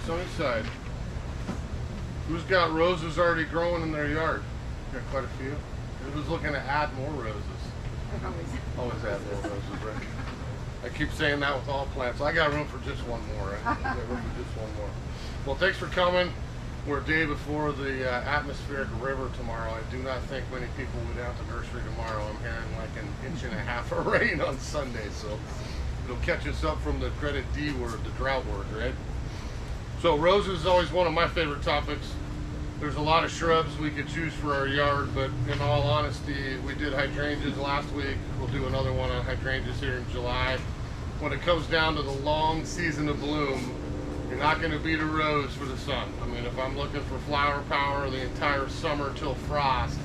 sunny side. Who's got roses already growing in their yard? Got quite a few. Who's looking to add more roses? Always add more roses, right? I keep saying that with all plants. I got room for just one more, right? I got room for just one more. Well, thanks for coming. We're a day before the atmospheric river tomorrow. I do not think many people will be down to nursery tomorrow. I'm hearing like an inch and a half of rain on Sunday, so it'll catch us up from the dreaded D word, the drought word, right? So roses is always one of my favorite topics. There's a lot of shrubs we could choose for our yard, but in all honesty, we did hydrangeas last week. We'll do another one on hydrangeas here in July. When it comes down to the long season of bloom, you're not going to beat a rose for the sun. I mean, if I'm looking for flower power the entire summer till frost,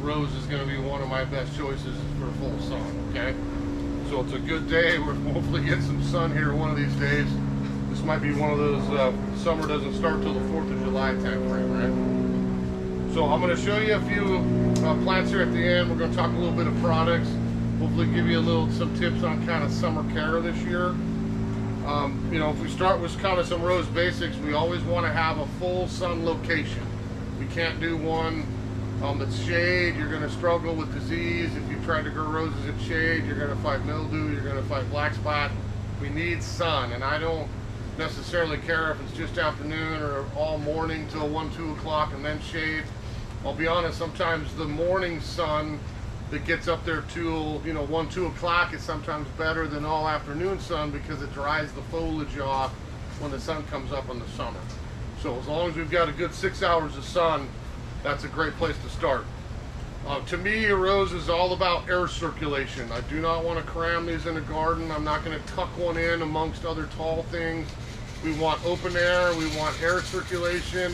rose is going to be one of my best choices for full sun, okay? So it's a good day. We're hopefully get some sun here one of these days. This might be one of those summer doesn't start till the 4th of July time frame, right? So I'm going to show you a few plants here at the end. We're going to talk a little bit of products. Hopefully give you some tips on kind of summer care this year. You know, if we start with kind of some rose basics, we always want to have a full sun location. We can't do one that's shade. You're going to struggle with disease. If you try to grow roses in shade, you're going to fight mildew, you're going to fight black spot. We need sun, and I don't necessarily care if it's just afternoon or all morning till 1-2 o'clock and then shade. I'll be honest, sometimes the morning sun that gets up there till 1-2 o'clock is sometimes better than all afternoon sun because it dries the foliage off when the sun comes up in the summer. So as long as we've got a good 6 hours of sun, that's a great place to start. To me, a rose is all about air circulation. I do not want to cram these in a garden. I'm not going to tuck one in amongst other tall things. We want open air, we want air circulation,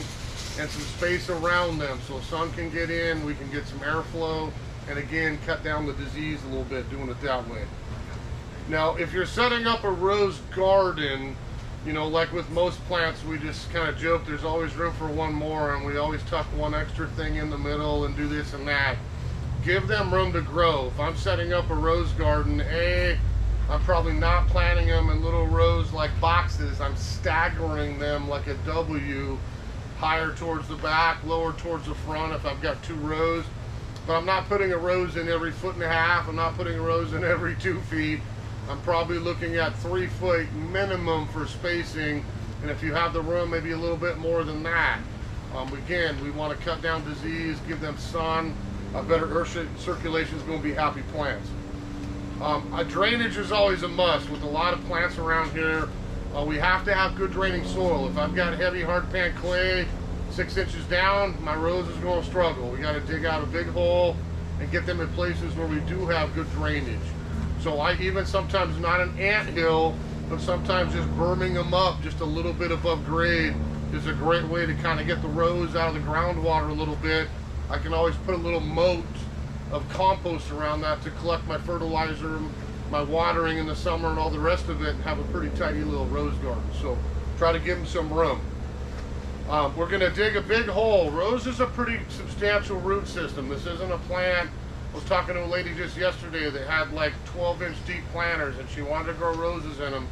and some space around them so sun can get in, we can get some airflow, and again, cut down the disease a little bit doing it that way. Now, if you're setting up a rose garden, you know, like with most plants, we just kind of joke there's always room for one more, and we always tuck one extra thing in the middle and do this and that. Give them room to grow. If I'm setting up a rose garden, I'm probably not planting them in little rows like boxes. I'm staggering them like a W, higher towards the back, lower towards the front if I've got 2 rows. But I'm not putting a rose in every 1.5 feet. I'm not putting a rose in every 2 feet. I'm probably looking at 3 foot minimum for spacing. And if you have the room, maybe a little bit more than that. Again, we want to cut down disease, give them sun. A better earth circulation is going to be happy plants. A drainage is always a must. With a lot of plants around here, we have to have good draining soil. If I've got heavy hard pan clay 6 inches down, my rose is going to struggle. We got to dig out a big hole and get them in places where we do have good drainage. So I even sometimes not an anthill, but sometimes just berming them up just a little bit above grade is a great way to kind of get the rose out of the groundwater a little bit. I can always put a little moat of compost around that to collect my fertilizer, my watering in the summer and all the rest of it, and have a pretty tidy little rose garden. So try to give them some room. We're going to dig a big hole. Rose is a pretty substantial root system. This isn't a plant. I was talking to a lady just yesterday that had like 12-inch deep planters and she wanted to grow roses in them.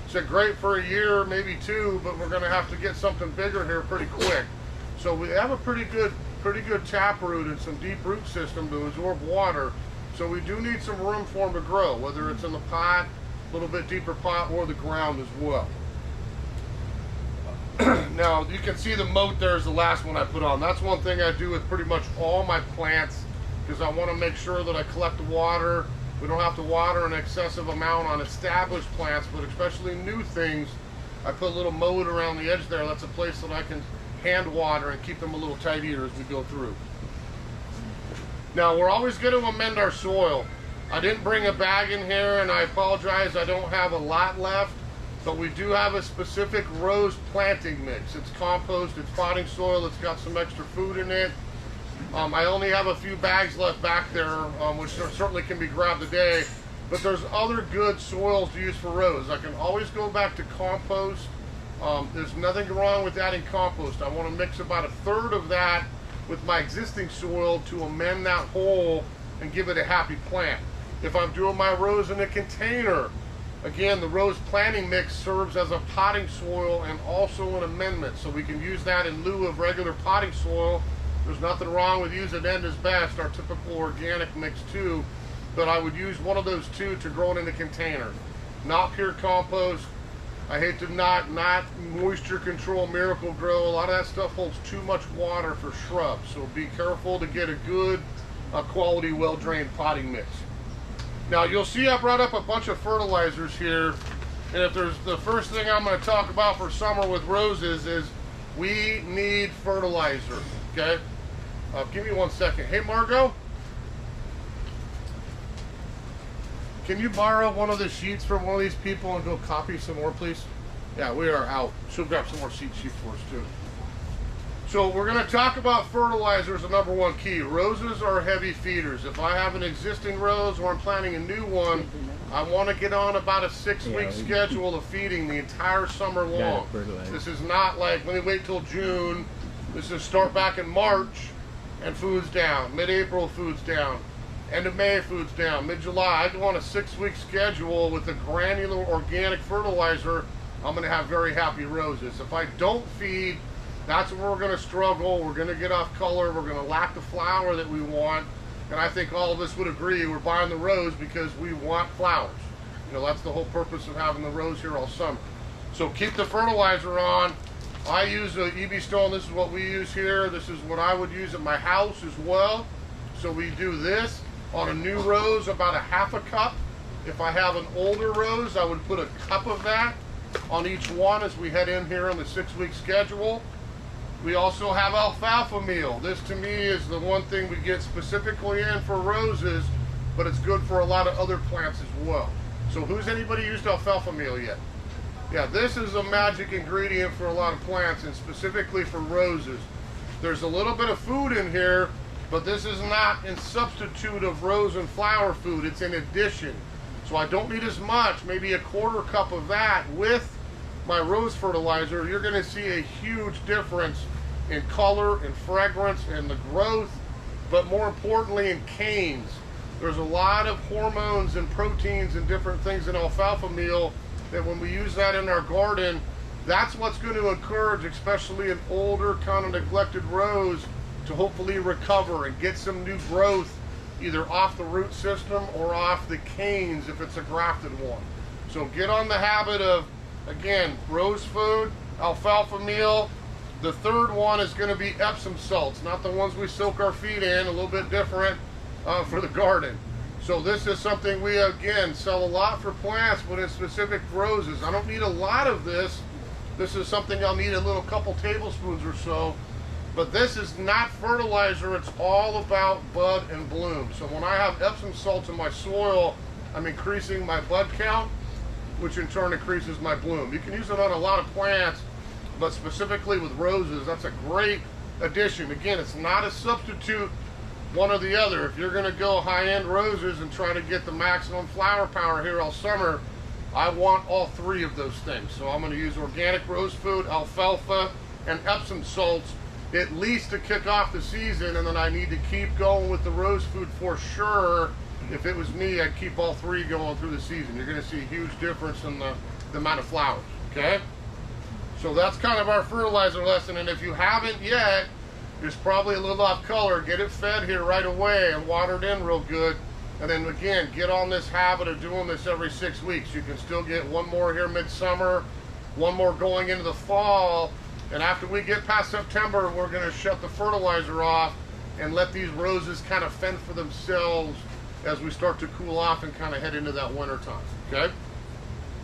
Said great for a year, maybe 2, but we're going to have to get something bigger here pretty quick. So we have a pretty good taproot and some deep root system to absorb water. So we do need some room for them to grow, whether it's in the pot, a little bit deeper pot, or the ground as well. Now you can see the moat there is the last one I put on. That's one thing I do with pretty much all my plants because I want to make sure that I collect the water. We don't have to water an excessive amount on established plants, but especially new things, I put a little moat around the edge there. That's a place that I can hand water and keep them a little tidier as we go through. Now we're always going to amend our soil. I didn't bring a bag in here and I apologize, I don't have a lot left, but we do have a specific rose planting mix. It's compost, it's potting soil, it's got some extra food in it. I only have a few bags left back there, which certainly can be grabbed today, but there's other good soils to use for rose. I can always go back to compost. There's nothing wrong with adding compost. I want to mix about 1/3 of that with my existing soil to amend that hole and give it a happy plant. If I'm doing my rose in a container, Again, the rose planting mix serves as a potting soil and also an amendment, so we can use that in lieu of regular potting soil. There's nothing wrong with using End is Best, our typical organic mix too, but I would use one of those two to grow it in a container. Not pure compost. I hate to not moisture control Miracle Grow. A lot of that stuff holds too much water for shrubs, so be careful to get a good quality, well-drained potting mix. Now you'll see I brought up a bunch of fertilizers here, and if there's the first thing I'm going to talk about for summer with roses is we need fertilizer. Okay, give me 1 second. Hey Margot, can you borrow one of the sheets from one of these people and go copy some more, please? Yeah, we are out. She'll grab some more sheets for us too. So we're going to talk about fertilizer as the number one key. Roses are heavy feeders. If I have an existing rose or I'm planting a new one, I want to get on about a 6-week schedule of feeding the entire summer long. This is not like, let me wait till June. This is start back in March and food's down. Mid-April, food's down. End of May, food's down. Mid-July, I go on a 6-week schedule with a granular organic fertilizer. I'm going to have very happy roses. If I don't feed, that's where we're going to struggle. We're going to get off color. We're going to lack the flower that we want. And I think all of us would agree we're buying the rose because we want flowers. You know, that's the whole purpose of having the rose here all summer. So keep the fertilizer on. I use a EB Stone. This is what we use here. This is what I would use at my house as well. So we do this on a new rose, about a ½ a cup. If I have an older rose, I would put a cup of that on each one as we head in here on the 6-week schedule. We also have alfalfa meal. This to me is the one thing we get specifically in for roses, but it's good for a lot of other plants as well. So who's anybody used alfalfa meal yet? Yeah, this is a magic ingredient for a lot of plants and specifically for roses. There's a little bit of food in here, but this is not in substitute of rose and flower food. It's in addition. So I don't need as much, maybe a ¼ cup of that with my rose fertilizer. You're going to see a huge difference in color and fragrance and the growth, but more importantly in canes. There's a lot of hormones and proteins and different things in alfalfa meal that when we use that in our garden, that's what's going to encourage, especially an older kind of neglected rose, to hopefully recover and get some new growth either off the root system or off the canes if it's a grafted one. So get on the habit of, again, rose food, alfalfa meal. The third one is going to be Epsom salts, not the ones we soak our feet in, a little bit different for the garden. So this is something we, again, sell a lot for plants, but in specific roses. I don't need a lot of this. This is something I'll need a little couple tablespoons or so. But this is not fertilizer. It's all about bud and bloom. So when I have Epsom salts in my soil, I'm increasing my bud count, which in turn increases my bloom. You can use it on a lot of plants, but specifically with roses, that's a great addition. Again, it's not a substitute one or the other. If you're going to go high-end roses and try to get the maximum flower power here all summer, I want all three of those things. So I'm going to use organic rose food, alfalfa, and Epsom salts at least to kick off the season, and then I need to keep going with the rose food for sure. If it was me, I'd keep all three going through the season. You're going to see a huge difference in the amount of flowers, okay? So that's kind of our fertilizer lesson, and if you haven't yet, it's probably a little off color. Get it fed here right away and watered in real good, and then again, get on this habit of doing this every 6 weeks. You can still get one more here midsummer, one more going into the fall, and after we get past September, we're going to shut the fertilizer off and let these roses kind of fend for themselves as we start to cool off and kind of head into that winter time, okay?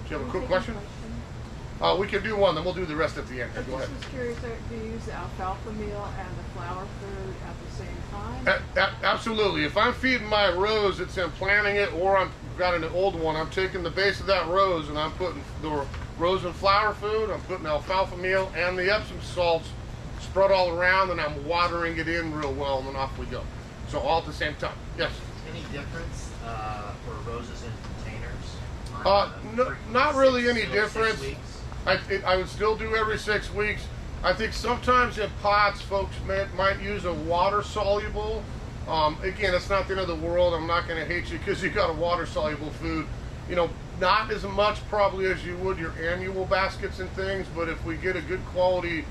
Do you have a quick question? We can do one, then we'll do the rest at the end. Go ahead. I was curious, do you use the alfalfa meal and the flower food at the same time? Absolutely. If I'm feeding my rose, it's in planting it, or I've got an old one, I'm taking the base of that rose and I'm putting the rose and flower food, I'm putting alfalfa meal and the Epsom salts spread all around, and I'm watering it in real well, and then off we go. So all at the same time. Yes? Any difference for roses in containers? Not really any 6 difference. I would still do every 6 weeks. I think sometimes in pots, folks might use a water-soluble. Again, it's not the end of the world. I'm not going to hate you because you got a water-soluble food. You know, not as much probably as you would your annual baskets and things, but if we get a good quality,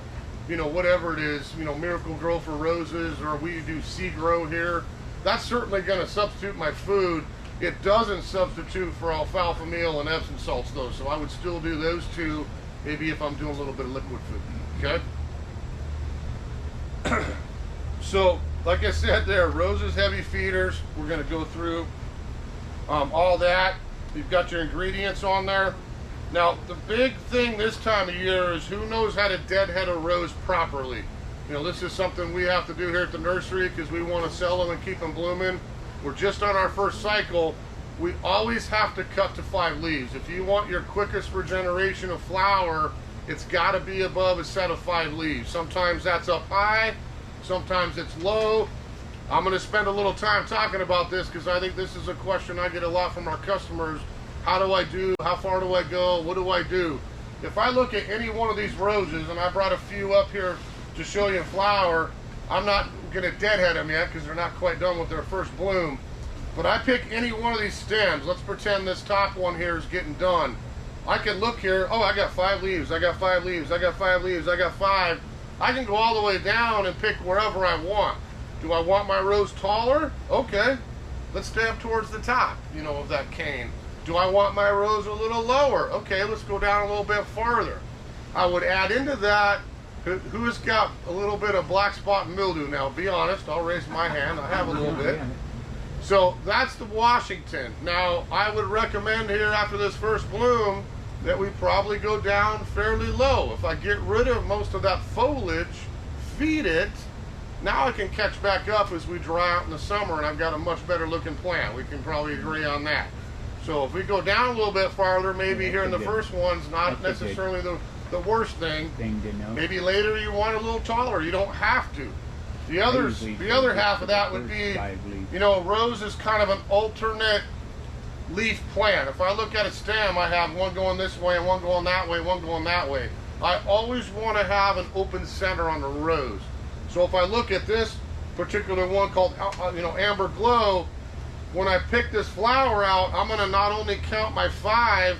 you know, whatever it is, you know, Miracle Grow for roses, or we do Sea Grow here, that's certainly going to substitute my food. It doesn't substitute for alfalfa meal and Epsom salts though, so I would still do those two, maybe if I'm doing a little bit of liquid food, okay? So, like I said there, roses, heavy feeders, we're going to go through all that. You've got your ingredients on there. Now, the big thing this time of year is who knows how to deadhead a rose properly. You know, this is something we have to do here at the nursery because we want to sell them and keep them blooming. We're just on our first cycle. We always have to cut to 5 leaves. If you want your quickest regeneration of flower, it's got to be above a set of 5 leaves. Sometimes that's up high, sometimes it's low. I'm going to spend a little time talking about this because I think this is a question I get a lot from our customers. How do I do? How far do I go? What do I do? If I look at any one of these roses, and I brought a few up here to show you in flower, I'm not going to deadhead them yet because they're not quite done with their first bloom. But I pick any one of these stems. Let's pretend this top one here is getting done. I can look here. Oh, I got 5 leaves. I got 5 leaves. I got 5 leaves. I got 5. I can go all the way down and pick wherever I want. Do I want my rose taller? Okay, let's stay up towards the top, you know, of that cane. Do I want my rose a little lower? Okay, let's go down a little bit farther. I would add into that, who's got a little bit of black spot and mildew? Now, be honest, I'll raise my hand. I have a little bit. So that's the Washington. Now, I would recommend here after this first bloom that we probably go down fairly low. If I get rid of most of that foliage, feed it, now I can catch back up as we dry out in the summer and I've got a much better looking plant. We can probably agree on that. So if we go down a little bit farther, maybe here in the first one's not necessarily the worst thing. Maybe later you want a little taller. You don't have to. The other half of that would be, you know, rose is kind of an alternate leaf plant. If I look at a stem, I have one going this way and one going that way, one going that way. I always want to have an open center on the rose. So if I look at this particular one called, you know, Amber Glow, when I pick this flower out, I'm going to not only count my 5,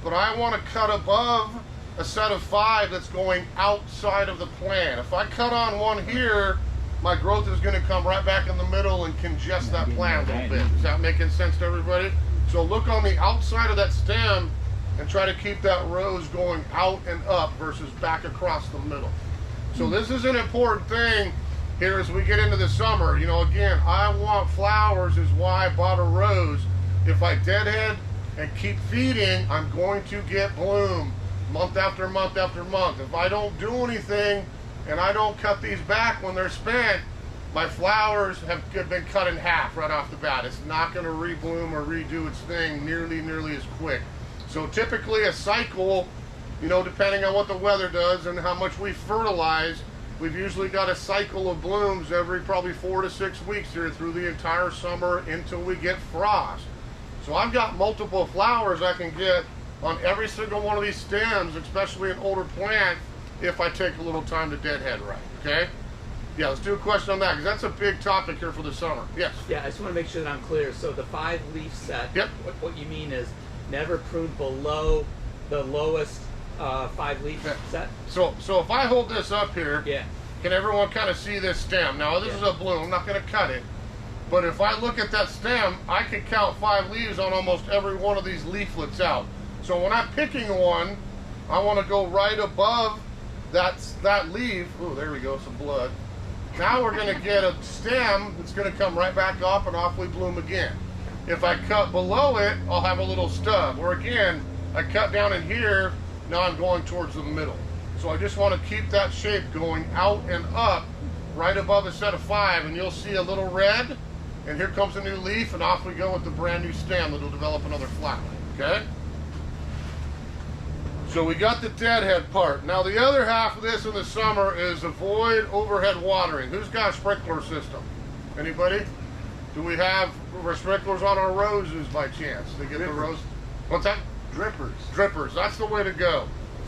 but I want to cut above a set of 5 that's going outside of the plant. If I cut on one here, my growth is going to come right back in the middle and congest that plant a little bit. Is that making sense to everybody? So look on the outside of that stem and try to keep that rose going out and up versus back across the middle. So this is an important thing here as we get into the summer. You know, again, I want flowers is why I bought a rose. If I deadhead and keep feeding, I'm going to get bloom month after month after month. If I don't do anything and I don't cut these back when they're spent, my flowers have been cut in half right off the bat. It's not going to rebloom or redo its thing nearly as quick. So typically a cycle, you know, depending on what the weather does and how much we fertilize, we've usually got a cycle of blooms every probably 4 to 6 weeks here through the entire summer until we get frost. So I've got multiple flowers I can get on every single one of these stems, especially an older plant, if I take a little time to deadhead right, okay? Yeah, let's do a question on that, because that's a big topic here for the summer. Yes? Yeah, I just want to make sure that I'm clear. So the 5-leaf set, yep. What you mean is never prune below the lowest 5-leaf set? So if I hold this up here, yeah. Can everyone kind of see this stem? Now this is a bloom, I'm not going to cut it. But if I look at that stem, I can count 5 leaves on almost every one of these leaflets out. So when I'm picking one, I want to go right above that leaf. Oh, there we go, some blood. Now we're going to get a stem that's going to come right back up and off we bloom again. If I cut below it, I'll have a little stub. Or again, I cut down in here, now I'm going towards the middle. So I just want to keep that shape going out and up right above a set of 5, and you'll see a little red, and here comes a new leaf, and off we go with the brand new stem that'll develop another flower, okay? So we got the deadhead part. Now the other half of this in the summer is avoid overhead watering. Who's got a sprinkler system? Anybody? Do we have sprinklers on our roses by chance? To get the rose? What's that? Drippers. Drippers, that's the way to go.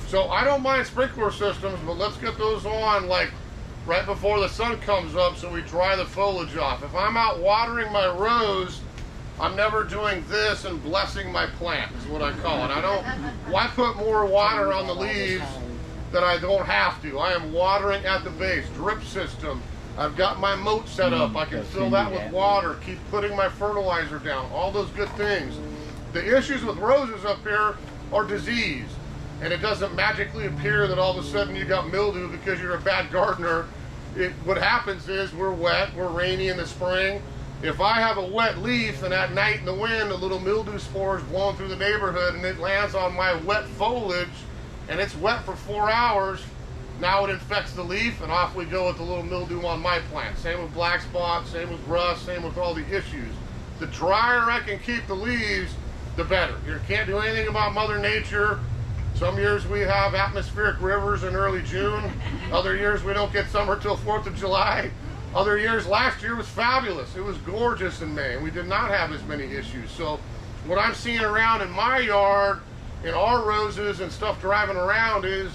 So I don't mind sprinkler systems, but let's get those on like right before the sun comes up so we dry the foliage off. If I'm out watering my rose I'm never doing this and blessing my plant is what I call it. I don't, why put more water on the leaves that I don't have to? I am watering at the base, drip system. I've got my moat set up. I can fill that with water, keep putting my fertilizer down, all those good things. The issues with roses up here are disease. And it doesn't magically appear that all of a sudden you got mildew because you're a bad gardener. What happens is we're wet, we're rainy in the spring. If I have a wet leaf and at night in the wind a little mildew spore is blowing through the neighborhood and it lands on my wet foliage and it's wet for 4 hours, now it infects the leaf and off we go with the little mildew on my plant. Same with black spot, same with rust, same with all the issues. The drier I can keep the leaves, the better. You can't do anything about Mother Nature. Some years we have atmospheric rivers in early June. Other years we don't get summer till 4th of July. Other years, last year was fabulous. It was gorgeous in May, and we did not have as many issues. So what I'm seeing around in my yard, in our roses and stuff driving around is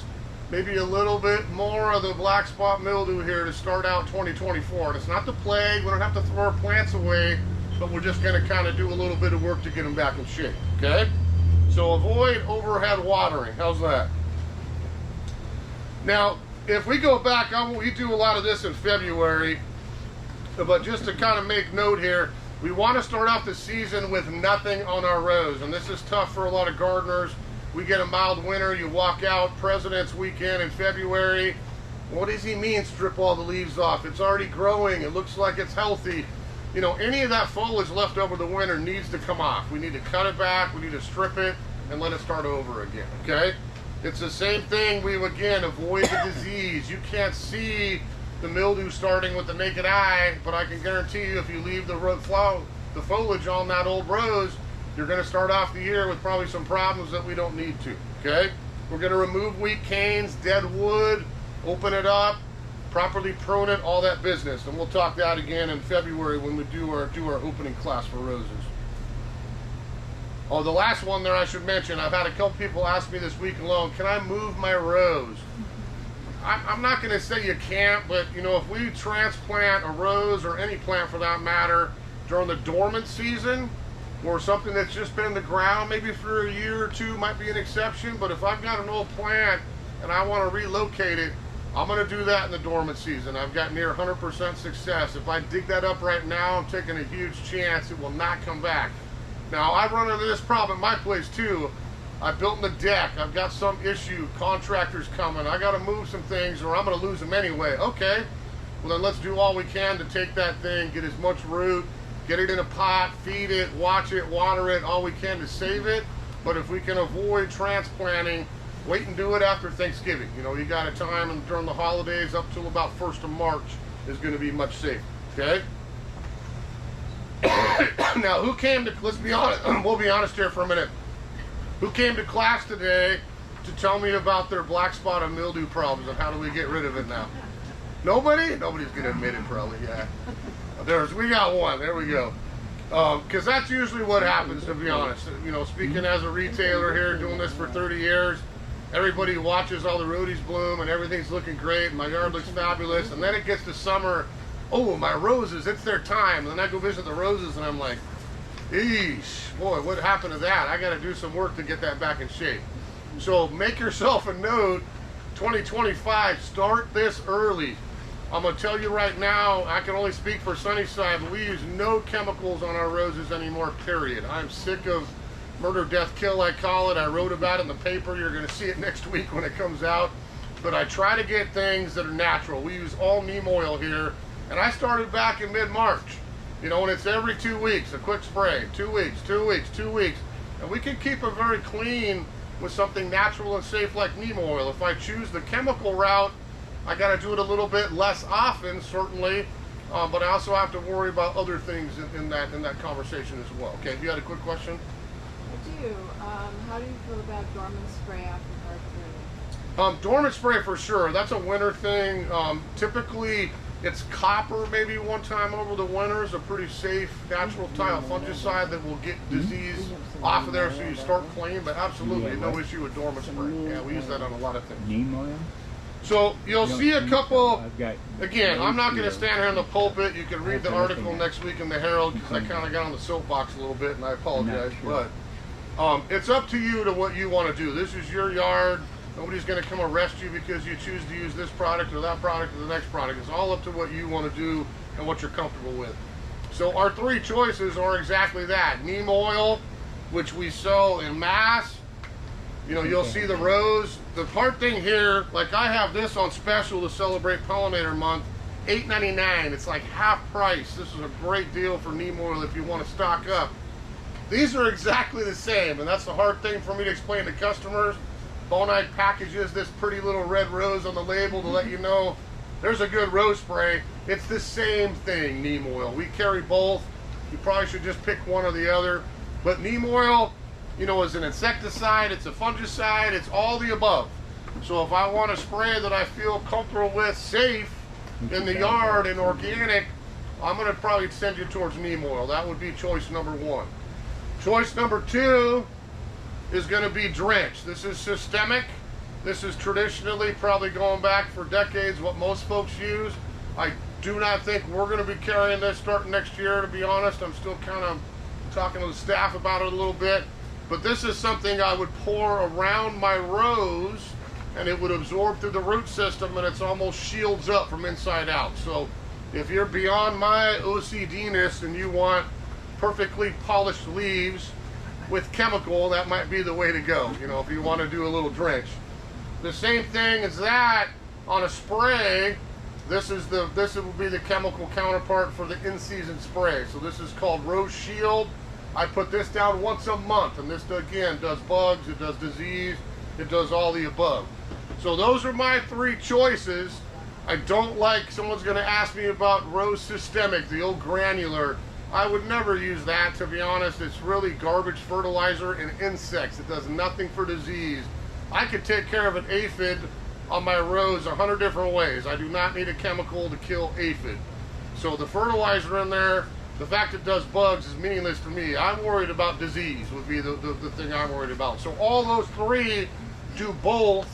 maybe a little bit more of the black spot mildew here to start out 2024. And it's not the plague, we don't have to throw our plants away, but we're just gonna kind of do a little bit of work to get them back in shape, okay? So avoid overhead watering, how's that? Now, if we go back, we do a lot of this in February, but just to kind of make note here, we want to start off the season with nothing on our rows, and this is tough for a lot of gardeners. We get a mild winter, you walk out President's Weekend in February. What does he mean strip all the leaves off? It's already growing, it looks like it's healthy. You know, any of that foliage left over the winter needs to come off. We need to cut it back, we need to strip it, and let it start over again, okay? It's the same thing, we again avoid the disease. You can't see the mildew starting with the naked eye, but I can guarantee you if you leave the foliage on that old rose, you're gonna start off the year with probably some problems that we don't need to, okay? We're gonna remove weak canes, dead wood, open it up, properly prune it, all that business. And we'll talk that again in February when we do our opening class for roses. Oh, the last one there I should mention, I've had a couple people ask me this week alone, can I move my rose? I'm not going to say you can't, but you know, if we transplant a rose or any plant for that matter during the dormant season or something that's just been in the ground maybe for a year or two might be an exception, but if I've got an old plant and I want to relocate it, I'm going to do that in the dormant season. I've got near 100% success. If I dig that up right now, I'm taking a huge chance it will not come back. Now, I run into this problem at my place too. I built the deck, I've got some issue, contractors coming, I gotta move some things or I'm gonna lose them anyway. Okay, well then let's do all we can to take that thing, get as much root, get it in a pot, feed it, watch it, water it, all we can to save it. But if we can avoid transplanting, wait and do it after Thanksgiving. You know, you got a time and during the holidays up till about 1st of March is gonna be much safer, okay? Now, who came to, let's be honest, we'll be honest here for a minute. Who came to class today to tell me about their black spot and mildew problems and how do we get rid of it now? Nobody? Nobody's going to admit it probably, yeah. We got one, there we go. Because that's usually what happens, to be honest. You know, speaking as a retailer here, doing this for 30 years, everybody watches all the rhodies bloom and everything's looking great and my yard looks fabulous. And then it gets to summer, oh, my roses, it's their time. And then I go visit the roses and I'm like, eesh, boy, what happened to that? I got to do some work to get that back in shape. So make yourself a note, 2025, start this early. I'm going to tell you right now, I can only speak for Sunnyside, but we use no chemicals on our roses anymore, period. I'm sick of murder, death, kill, I call it. I wrote about it in the paper. You're going to see it next week when it comes out. But I try to get things that are natural. We use all neem oil here, and I started back in mid-March. You know, and it's every 2 weeks, a quick spray, 2 weeks, 2 weeks, 2 weeks. And we can keep it very clean with something natural and safe like neem oil. If I choose the chemical route, I got to do it a little bit less often, certainly, but I also have to worry about other things in that conversation as well. Okay, you had a quick question? I do. How do you feel about dormant spray after hard pruning? Dormant spray for sure. That's a winter thing. Typically, it's copper maybe one time over the winter is a pretty safe natural tile fungicide that will get disease off of there so you start clean, but absolutely no issue with dormant spray. Yeah, we use that on a lot of things. Neem oil? So you'll see a couple. Again, I'm not going to here. stand here in the pulpit. You can read the article next week in the Herald because I kind of got on the soapbox a little bit, and I apologize. Sure. But it's up to you to what you want to do. This is your yard. Nobody's going to come arrest you because you choose to use this product or that product or the next product. It's all up to what you want to do and what you're comfortable with. So our three choices are exactly that. Neem oil, which we sell in mass. You know, you'll see the rose. The hard thing here, like I have this on special to celebrate Pollinator Month, $8.99. It's like half price. This is a great deal for neem oil if you want to stock up. These are exactly the same, and that's the hard thing for me to explain to customers. Bonite packages this pretty little red rose on the label to let you know there's a good rose spray. It's the same thing, neem oil. We carry both. You probably should just pick one or the other. But neem oil, you know, is an insecticide, it's a fungicide, it's all the above. So if I want a spray that I feel comfortable with, safe, in the yard and organic, I'm gonna probably send you towards neem oil. That would be choice number one. Choice number two is gonna be drench. This is systemic. This is traditionally, probably going back for decades, what most folks use. I do not think we're gonna be carrying this starting next year, to be honest. I'm still kind of talking to the staff about it a little bit. But this is something I would pour around my rose and it would absorb through the root system, and it's almost shields up from inside out. So if you're beyond my OCD-ness and you want perfectly polished leaves with chemical, that might be the way to go, you know, if you want to do a little drench. The same thing as that on a spray. This would be the chemical counterpart for the in-season spray. So this is called Rose Shield. I put this down once a month, and this again does bugs, it does disease, it does all the above. So those are my three choices. I don't like, someone's gonna ask me about Rose Systemic, the old granular. I would never use that, to be honest. It's really garbage fertilizer and insects. It does nothing for disease. I could take care of an aphid on my rose 100 different ways. I do not need a chemical to kill aphid. So the fertilizer in there, the fact it does bugs is meaningless to me. I'm worried about disease would be the thing I'm worried about. So all those three do both,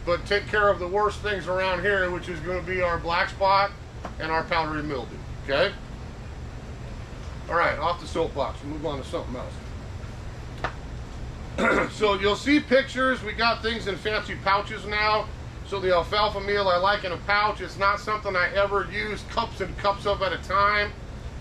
but take care of the worst things around here, which is going to be our black spot and our powdery mildew, okay? All right, off the soapbox, we'll move on to something else. So you'll see pictures. We got things in fancy pouches now. So the alfalfa meal I like in a pouch. It's not something I ever use cups and cups of at a time.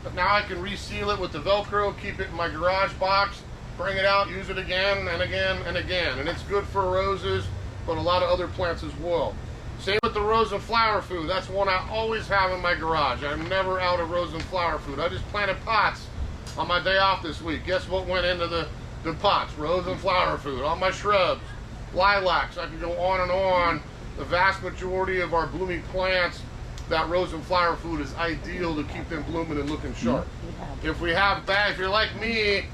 But now I can reseal it with the Velcro, keep it in my garage box, bring it out, use it again and again and again. And it's good for roses, but a lot of other plants as well. Same with the rose and flower food. That's one I always have in my garage. I'm never out of rose and flower food. I just planted pots on my day off this week. Guess what went into the pots? Rose and flower food. All my shrubs, lilacs, I can go on and on. The vast majority of our blooming plants, that rose and flower food is ideal to keep them blooming and looking sharp. If we have bag, if you're like me,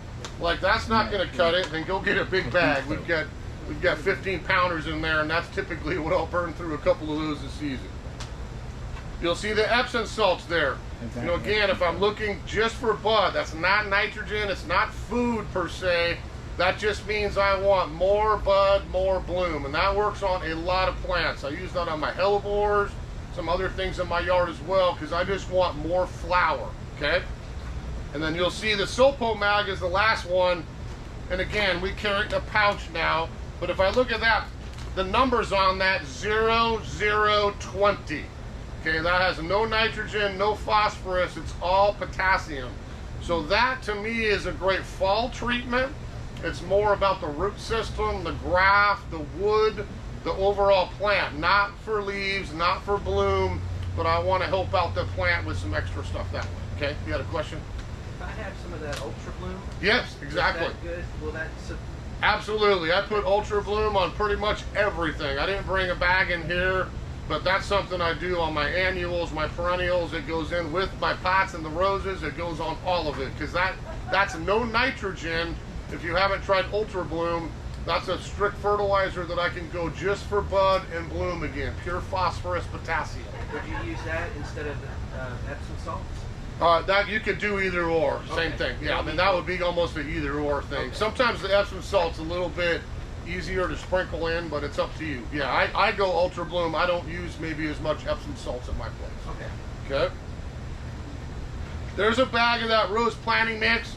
like that's not going to cut it, then go get a big bag. We've got 15 pounders in there, and that's typically what I'll burn through a couple of those this season. You'll see the Epsom salts there. You know, again, if I'm looking just for bud, that's not nitrogen, it's not food per se. That just means I want more bud, more bloom, and that works on a lot of plants. I use that on my hellebores, some other things in my yard as well, because I just want more flower, okay? And then you'll see the Sopo Mag is the last one, and again, we carry it in a pouch now, but if I look at that, the numbers on that, 0020. Okay, that has no nitrogen, no phosphorus, it's all potassium. So that to me is a great fall treatment. It's more about the root system, the graft, the wood, the overall plant. Not for leaves, not for bloom, but I want to help out the plant with some extra stuff that way. Okay, you got a question? If I have some of that Ultra Bloom, yes, exactly. is that good? Will that... Absolutely. I put Ultra Bloom on pretty much everything. I didn't bring a bag in here, but that's something I do on my annuals, my perennials. It goes in with my pots and the roses. It goes on all of it because that's no nitrogen. If you haven't tried Ultra Bloom, that's a strict fertilizer that I can go just for bud and bloom again. Pure phosphorus, potassium. Would you use that instead of Epsom salts? That you could do either or, same Okay. thing. Yeah, I mean that would be almost an either or thing. Okay. Sometimes the Epsom salt's a little bit easier to sprinkle in, but it's up to you. Yeah, I go Ultra Bloom. I don't use maybe as much Epsom salts at my place. Okay. Okay. There's a bag of that rose planting mix.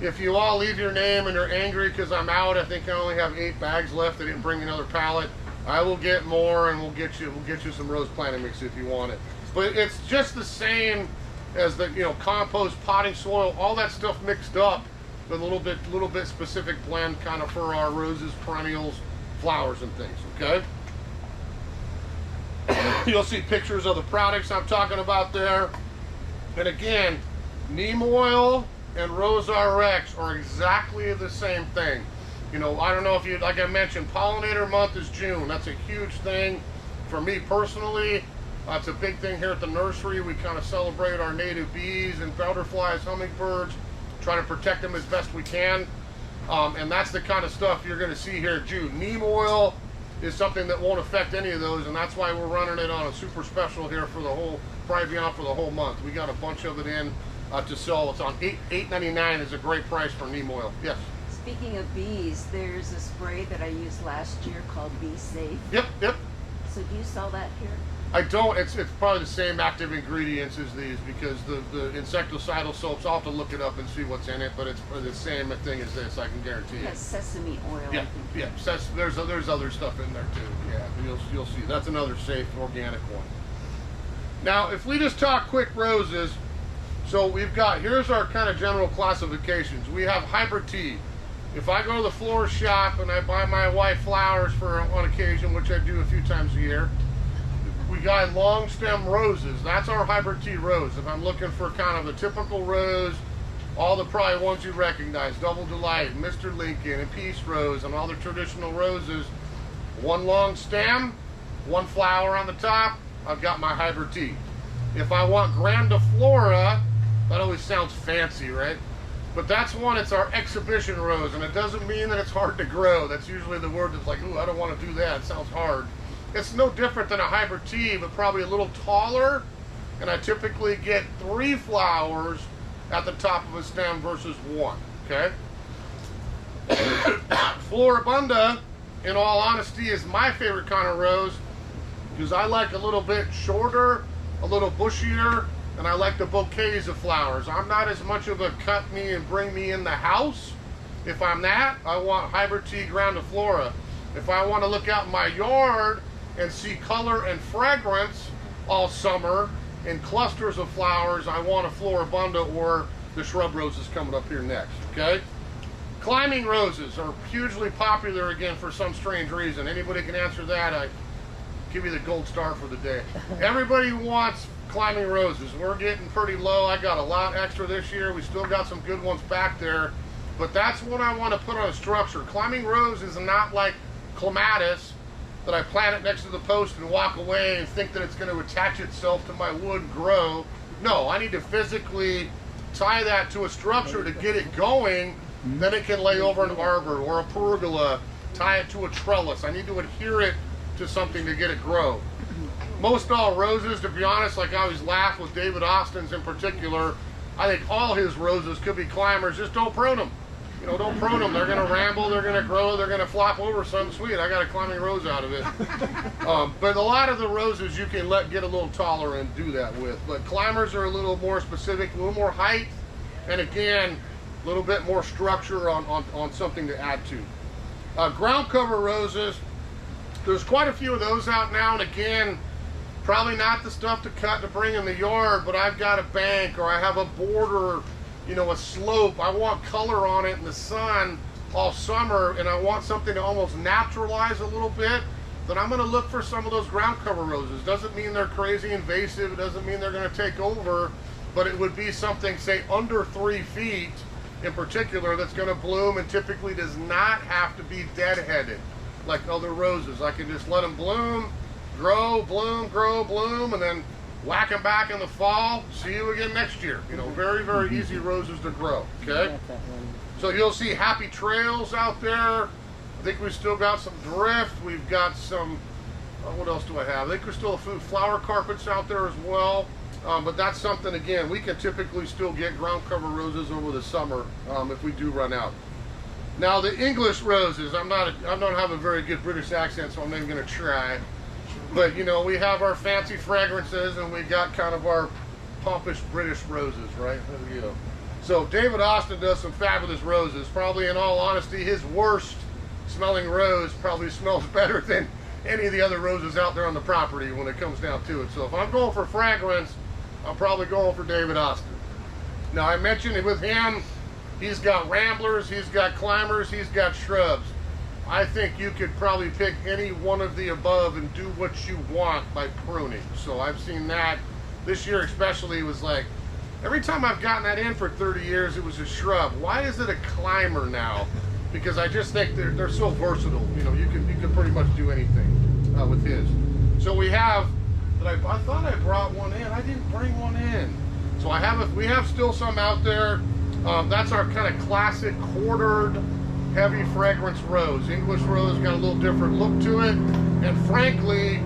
If you all leave your name and you're angry because I'm out, I think I only have 8 bags left. I didn't bring another pallet. I will get more, and we'll get you some rose planting mix if you want it. But it's just the same as the compost, potting soil, all that stuff mixed up with a little bit specific blend kind of for our roses, perennials, flowers, and things. Okay. You'll see pictures of the products I'm talking about there. And again, neem oil and Rose RX are exactly the same thing. I don't know if you, like I mentioned, pollinator month is June. That's a huge thing for me personally. It's a big thing here at the nursery. We kind of celebrate our native bees and butterflies, hummingbirds, try to protect them as best we can. And that's the kind of stuff you're going to see here in June. Neem oil is something that won't affect any of those, and that's why we're running it on a super special here for the whole, probably beyond for the whole month. We got a bunch of it in to sell. It's on $8.99 is a great price for neem oil. Yes. Speaking of bees, there's a spray that I used last year called Bee Safe. Yep. So do you sell that here? I don't. It's probably the same active ingredients as these, because the insecticidal soaps, I'll have to look it up and see what's in it, but it's the same thing as this, I can guarantee It you. has sesame oil. Yeah, I think. yeah. There's other stuff in there too. Yeah, you'll see. That's another safe organic one. Now, if we just talk quick roses, so here's our kind of general classifications. We have hybrid tea. If I go to the florist shop and I buy my wife flowers on occasion, which I do a few times a year, we got long stem roses. That's our hybrid tea rose. If I'm looking for kind of a typical rose, all the probably ones you recognize, Double Delight, Mr. Lincoln, and Peace Rose, and all the traditional roses, one long stem, one flower on the top, I've got my hybrid tea. If I want Grandiflora, that always sounds fancy, right? But that's one, it's our exhibition rose, and it doesn't mean that it's hard to grow. That's usually the word that's like, ooh, I don't want to do that, it sounds hard. It's no different than a hybrid tea, but probably a little taller, and I typically get 3 flowers at the top of a stem versus 1, okay? Floribunda, in all honesty, is my favorite kind of rose, because I like a little bit shorter, a little bushier, and I like the bouquets of flowers. I'm not as much of a cut me and bring me in the house. If I'm that, I want hybrid tea grandiflora. If I want to look out in my yard and see color and fragrance all summer in clusters of flowers, I want a Floribunda or the shrub roses coming up here next, okay? Climbing roses are hugely popular again for some strange reason. Anybody can answer that, I give you the gold star for the day. Everybody wants climbing roses. We're getting pretty low. I got a lot extra this year. We still got some good ones back there, but that's what I want to put on a structure. Climbing rose is not like clematis that I plant it next to the post and walk away and think that it's going to attach itself to my wood and grow. No, I need to physically tie that to a structure to get it going. Then it can lay over an arbor or a pergola, tie it to a trellis. I need to adhere it to something to get it grow. Most all roses, to be honest, like I always laugh with David Austin's in particular, I think all his roses could be climbers. Just don't prune them. Don't prune them. They're going to ramble, they're going to grow, they're going to flop over something sweet. I got a climbing rose out of it. But a lot of the roses you can get a little taller and do that with. But climbers are a little more specific, a little more height, and again, a little bit more structure on something to add to. Ground cover roses, there's quite a few of those out now, and again, probably not the stuff to cut to bring in the yard, but I've got a bank or I have a border, a slope. I want color on it in the sun all summer, and I want something to almost naturalize a little bit, then I'm going to look for some of those ground cover roses. Doesn't mean they're crazy invasive. It doesn't mean they're going to take over, but it would be something, say, under 3 feet in particular that's going to bloom and typically does not have to be deadheaded like other roses. I can just let them bloom, grow, bloom, and then whack them back in the fall. See you again next year. Very, very easy roses to grow, okay? So you'll see happy trails out there. I think we've still got some drift. We've got some, what else do I have? I think there's still a few flower carpets out there as well. But that's something, again, we can typically still get ground cover roses over the summer if we do run out. Now the English roses, I don't have a very good British accent, so I'm not even gonna try. But you know, we have our fancy fragrances and we got kind of our pompous British roses, right? There we go. So David Austin does some fabulous roses. Probably in all honesty, his worst smelling rose probably smells better than any of the other roses out there on the property when it comes down to it. So if I'm going for fragrance, I'm probably going for David Austin. Now I mentioned with him, he's got ramblers, he's got climbers, he's got shrubs. I think you could probably pick any one of the above and do what you want by pruning. So I've seen that. This year especially was like, every time I've gotten that in for 30 years, it was a shrub. Why is it a climber now? Because I just think they're so versatile. You know, you can pretty much do anything with his. So we have, I thought I brought one in. I didn't bring one in. So we have still some out there. That's our kind of classic quartered heavy fragrance rose. English rose got a little different look to it. And frankly,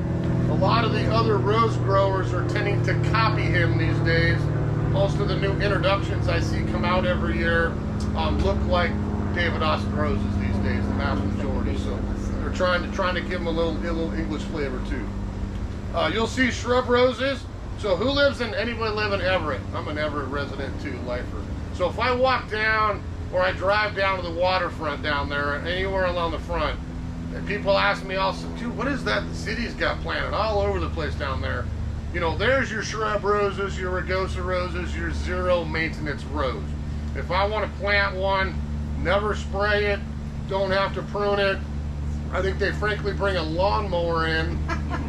a lot of the other rose growers are tending to copy him these days. Most of the new introductions I see come out every year look like David Austin roses these days, the vast majority. So they're trying to give them a little English flavor too. You'll see shrub roses. So who lives in, anybody live in Everett? I'm an Everett resident too, lifer. So if I walk down or I drive down to the waterfront down there, anywhere along the front, and people ask me also, dude, what is that the city's got planted all over the place down there? You know, there's your shrub roses, your rugosa roses, your zero maintenance rose. If I want to plant one, never spray it, don't have to prune it. I think they frankly bring a lawnmower in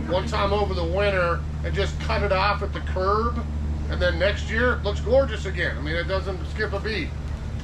one time over the winter and just cut it off at the curb, and then next year it looks gorgeous again. I mean, it doesn't skip a beat.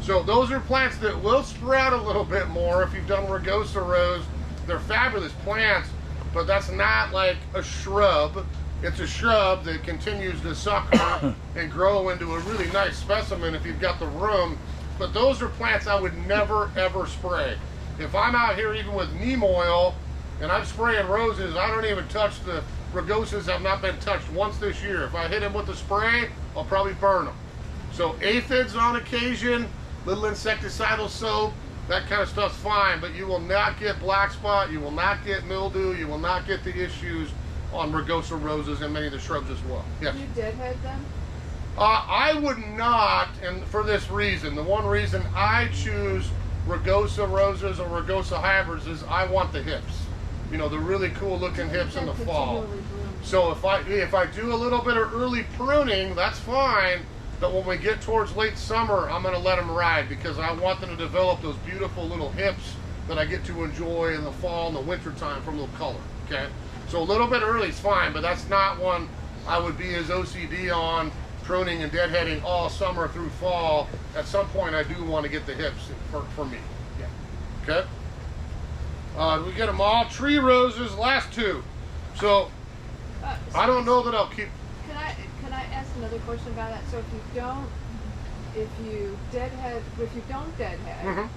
So those are plants that will sprout a little bit more if you've done rugosa rose. They're fabulous plants, but that's not like a shrub. It's a shrub that continues to sucker and grow into a really nice specimen if you've got the room. But those are plants I would never ever spray. If I'm out here even with neem oil and I'm spraying roses, I don't even touch the rugosas. Have not been touched once this year. If I hit them with the spray, I'll probably burn them. So aphids on occasion, little insecticidal soap, that kind of stuff's fine, but you will not get black spot, you will not get mildew, you will not get the issues on rugosa roses and many of the shrubs as well. Yes? Do you deadhead them? I would not, and for this reason. The one reason I choose rugosa roses or rugosa hybrids is I want the hips. You know, the really cool looking hips in the fall. So if I do a little bit of early pruning, that's fine. But when we get towards late summer, I'm going to let them ride because I want them to develop those beautiful little hips that I get to enjoy in the fall and the winter time for a little color. Okay, so a little bit early is fine, but that's not one I would be as OCD on, pruning and deadheading all summer through fall. At some point, I do want to get the hips for me. Yeah. Okay. We get them all. Tree roses, last two. So I don't know that I'll keep. Can I ask another question about that? So if you don't deadhead,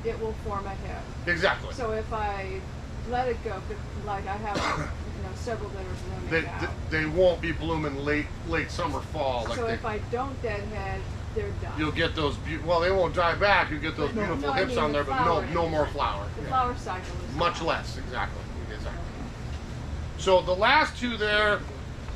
it will form a hip. Exactly. So if I let it go, like I have, several that are blooming now. They won't be blooming late summer, fall. So if I don't deadhead, they're done. You'll get those. Well, they won't die back. You get those beautiful hips on there, but no more flower. The flower cycle is much less. Exactly. So the last two there.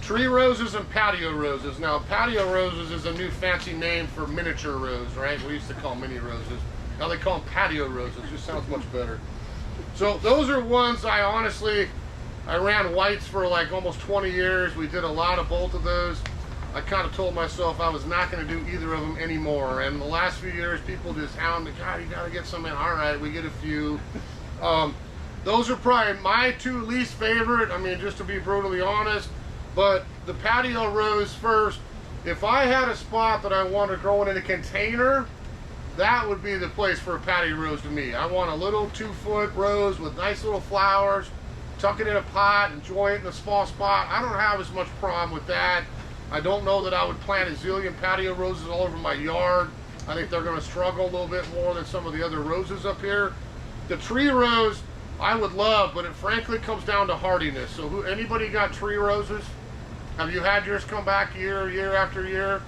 Tree roses and patio roses. Now, patio roses is a new fancy name for miniature rose, right? We used to call mini roses. Now they call them patio roses. Just sounds much better. So those are ones I ran whites for like almost 20 years. We did a lot of both of those. I kind of told myself I was not going to do either of them anymore. And the last few years, people just hound me, God, you got to get some in. All right, we get a few. Those are probably my two least favorite. I mean, just to be brutally honest. But the patio rose first, if I had a spot that I wanted to grow in a container, that would be the place for a patio rose to me. I want a little 2-foot rose with nice little flowers, tuck it in a pot, enjoy it in a small spot. I don't have as much problem with that. I don't know that I would plant a zillion patio roses all over my yard. I think they're going to struggle a little bit more than some of the other roses up here. The tree rose, I would love, but it frankly comes down to hardiness. So anybody got tree roses? Have you had yours come back year after year?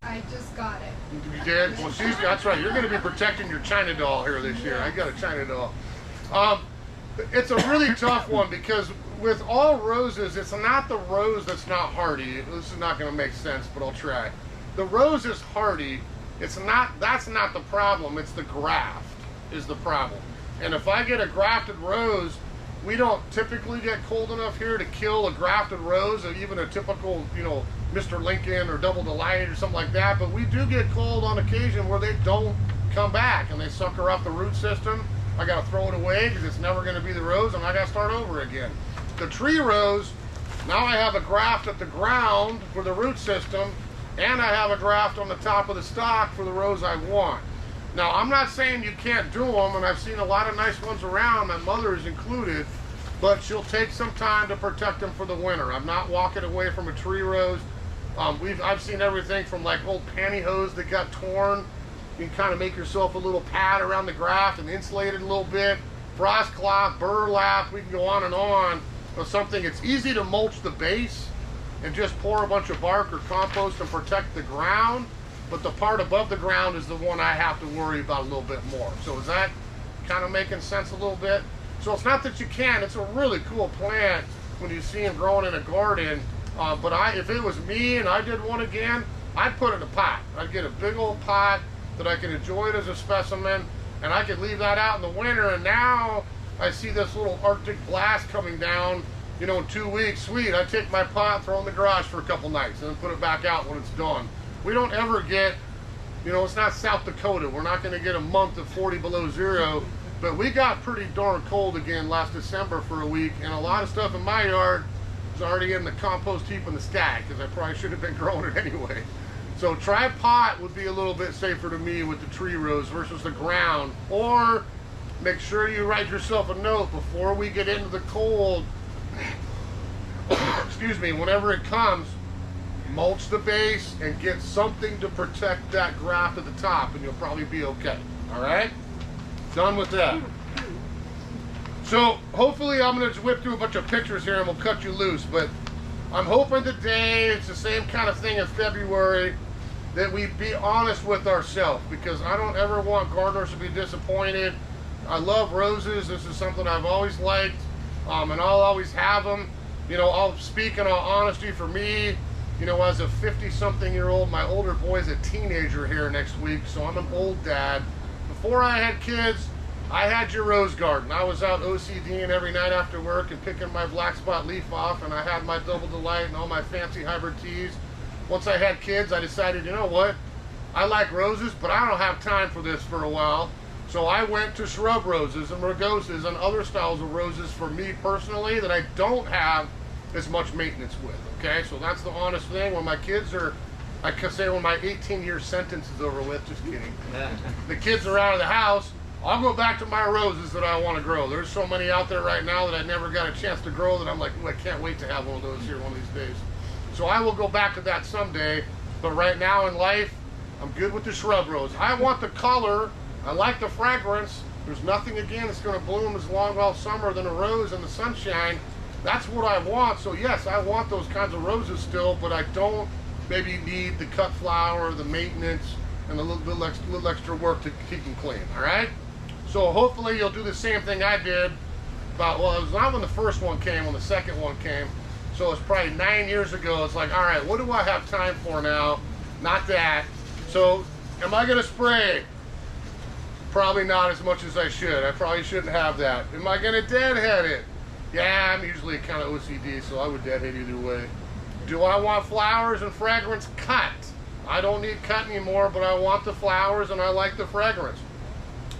I I just got it. You did? Well, that's right. You're going to be protecting your China doll here this year. I got a China doll. It's a really tough one because with all roses, it's not the rose that's not hardy. This is not going to make sense, but I'll try. The rose is hardy. That's not the problem. It's the graft is the problem. And if I get a grafted rose, we don't typically get cold enough here to kill a grafted rose, or even a typical, Mr. Lincoln or Double Delight or something like that. But we do get cold on occasion where they don't come back and they sucker off the root system. I got to throw it away because it's never going to be the rose, and I got to start over again. The tree rose, now I have a graft at the ground for the root system, and I have a graft on the top of the stalk for the rose I want. Now, I'm not saying you can't do them, and I've seen a lot of nice ones around, my mother is included, but she'll take some time to protect them for the winter. I'm not walking away from a tree rose. I've seen everything from like old pantyhose that got torn. You can kind of make yourself a little pad around the graft and insulate it a little bit. Frost cloth, burlap, we can go on and on. Or something, it's easy to mulch the base and just pour a bunch of bark or compost and protect the ground. But the part above the ground is the one I have to worry about a little bit more. So is that kind of making sense a little bit? So it's not that you can't, it's a really cool plant when you see them growing in a garden. But if it was me and I did one again, I'd put it in a pot. I'd get a big old pot that I could enjoy it as a specimen, and I could leave that out in the winter. And now I see this little Arctic blast coming down, in 2 weeks. Sweet, I take my pot, throw it in the garage for a couple nights, and then put it back out when it's done. We don't ever get, it's not South Dakota. We're not going to get a month of 40 below zero, but we got pretty darn cold again last December for a week, and a lot of stuff in my yard is already in the compost heap in the stack, because I probably should have been growing it anyway. So try pot would be a little bit safer to me with the tree rose versus the ground. Or make sure you write yourself a note before we get into the cold. Excuse me, whenever it comes, mulch the base and get something to protect that graft at the top, and you'll probably be okay. All right? Done with that. So hopefully I'm going to whip through a bunch of pictures here and we'll cut you loose. But I'm hoping today, it's the same kind of thing as February, that we be honest with ourselves, because I don't ever want gardeners to be disappointed. I love roses. This is something I've always liked, and I'll always have them. I'll speak in all honesty for me. As a 50-something-year-old, my older boy's a teenager here next week, so I'm an old dad. Before I had kids, I had your rose garden. I was out OCDing every night after work and picking my black spot leaf off, and I had my Double Delight and all my fancy hybrid teas. Once I had kids, I decided, you know what? I like roses, but I don't have time for this for a while. So I went to shrub roses and rugoses and other styles of roses for me personally that I don't have as much maintenance with, okay? So that's the honest thing. When my kids are, I can say when my 18-year sentence is over with, just kidding. The kids are out of the house, I'll go back to my roses that I want to grow. There's so many out there right now that I never got a chance to grow that I'm like, ooh, I can't wait to have one of those here one of these days. So I will go back to that someday, but right now in life, I'm good with the shrub rose. I want the color, I like the fragrance. There's nothing, again, that's going to bloom as long all summer than a rose in the sunshine. That's what I want. So yes, I want those kinds of roses still, but I don't maybe need the cut flower, the maintenance, and a little extra work to keep them clean, all right? So hopefully you'll do the same thing I did about, well, it was not when the first one came, when the second one came. So it's probably 9 years ago. It's like, all right, what do I have time for now? Not that. So am I gonna spray? Probably not as much as I should. I probably shouldn't have that. Am I gonna deadhead it? Yeah, I'm usually kind of OCD, so I would deadhead either way. Do I want flowers and fragrance cut? I don't need cut anymore, but I want the flowers and I like the fragrance.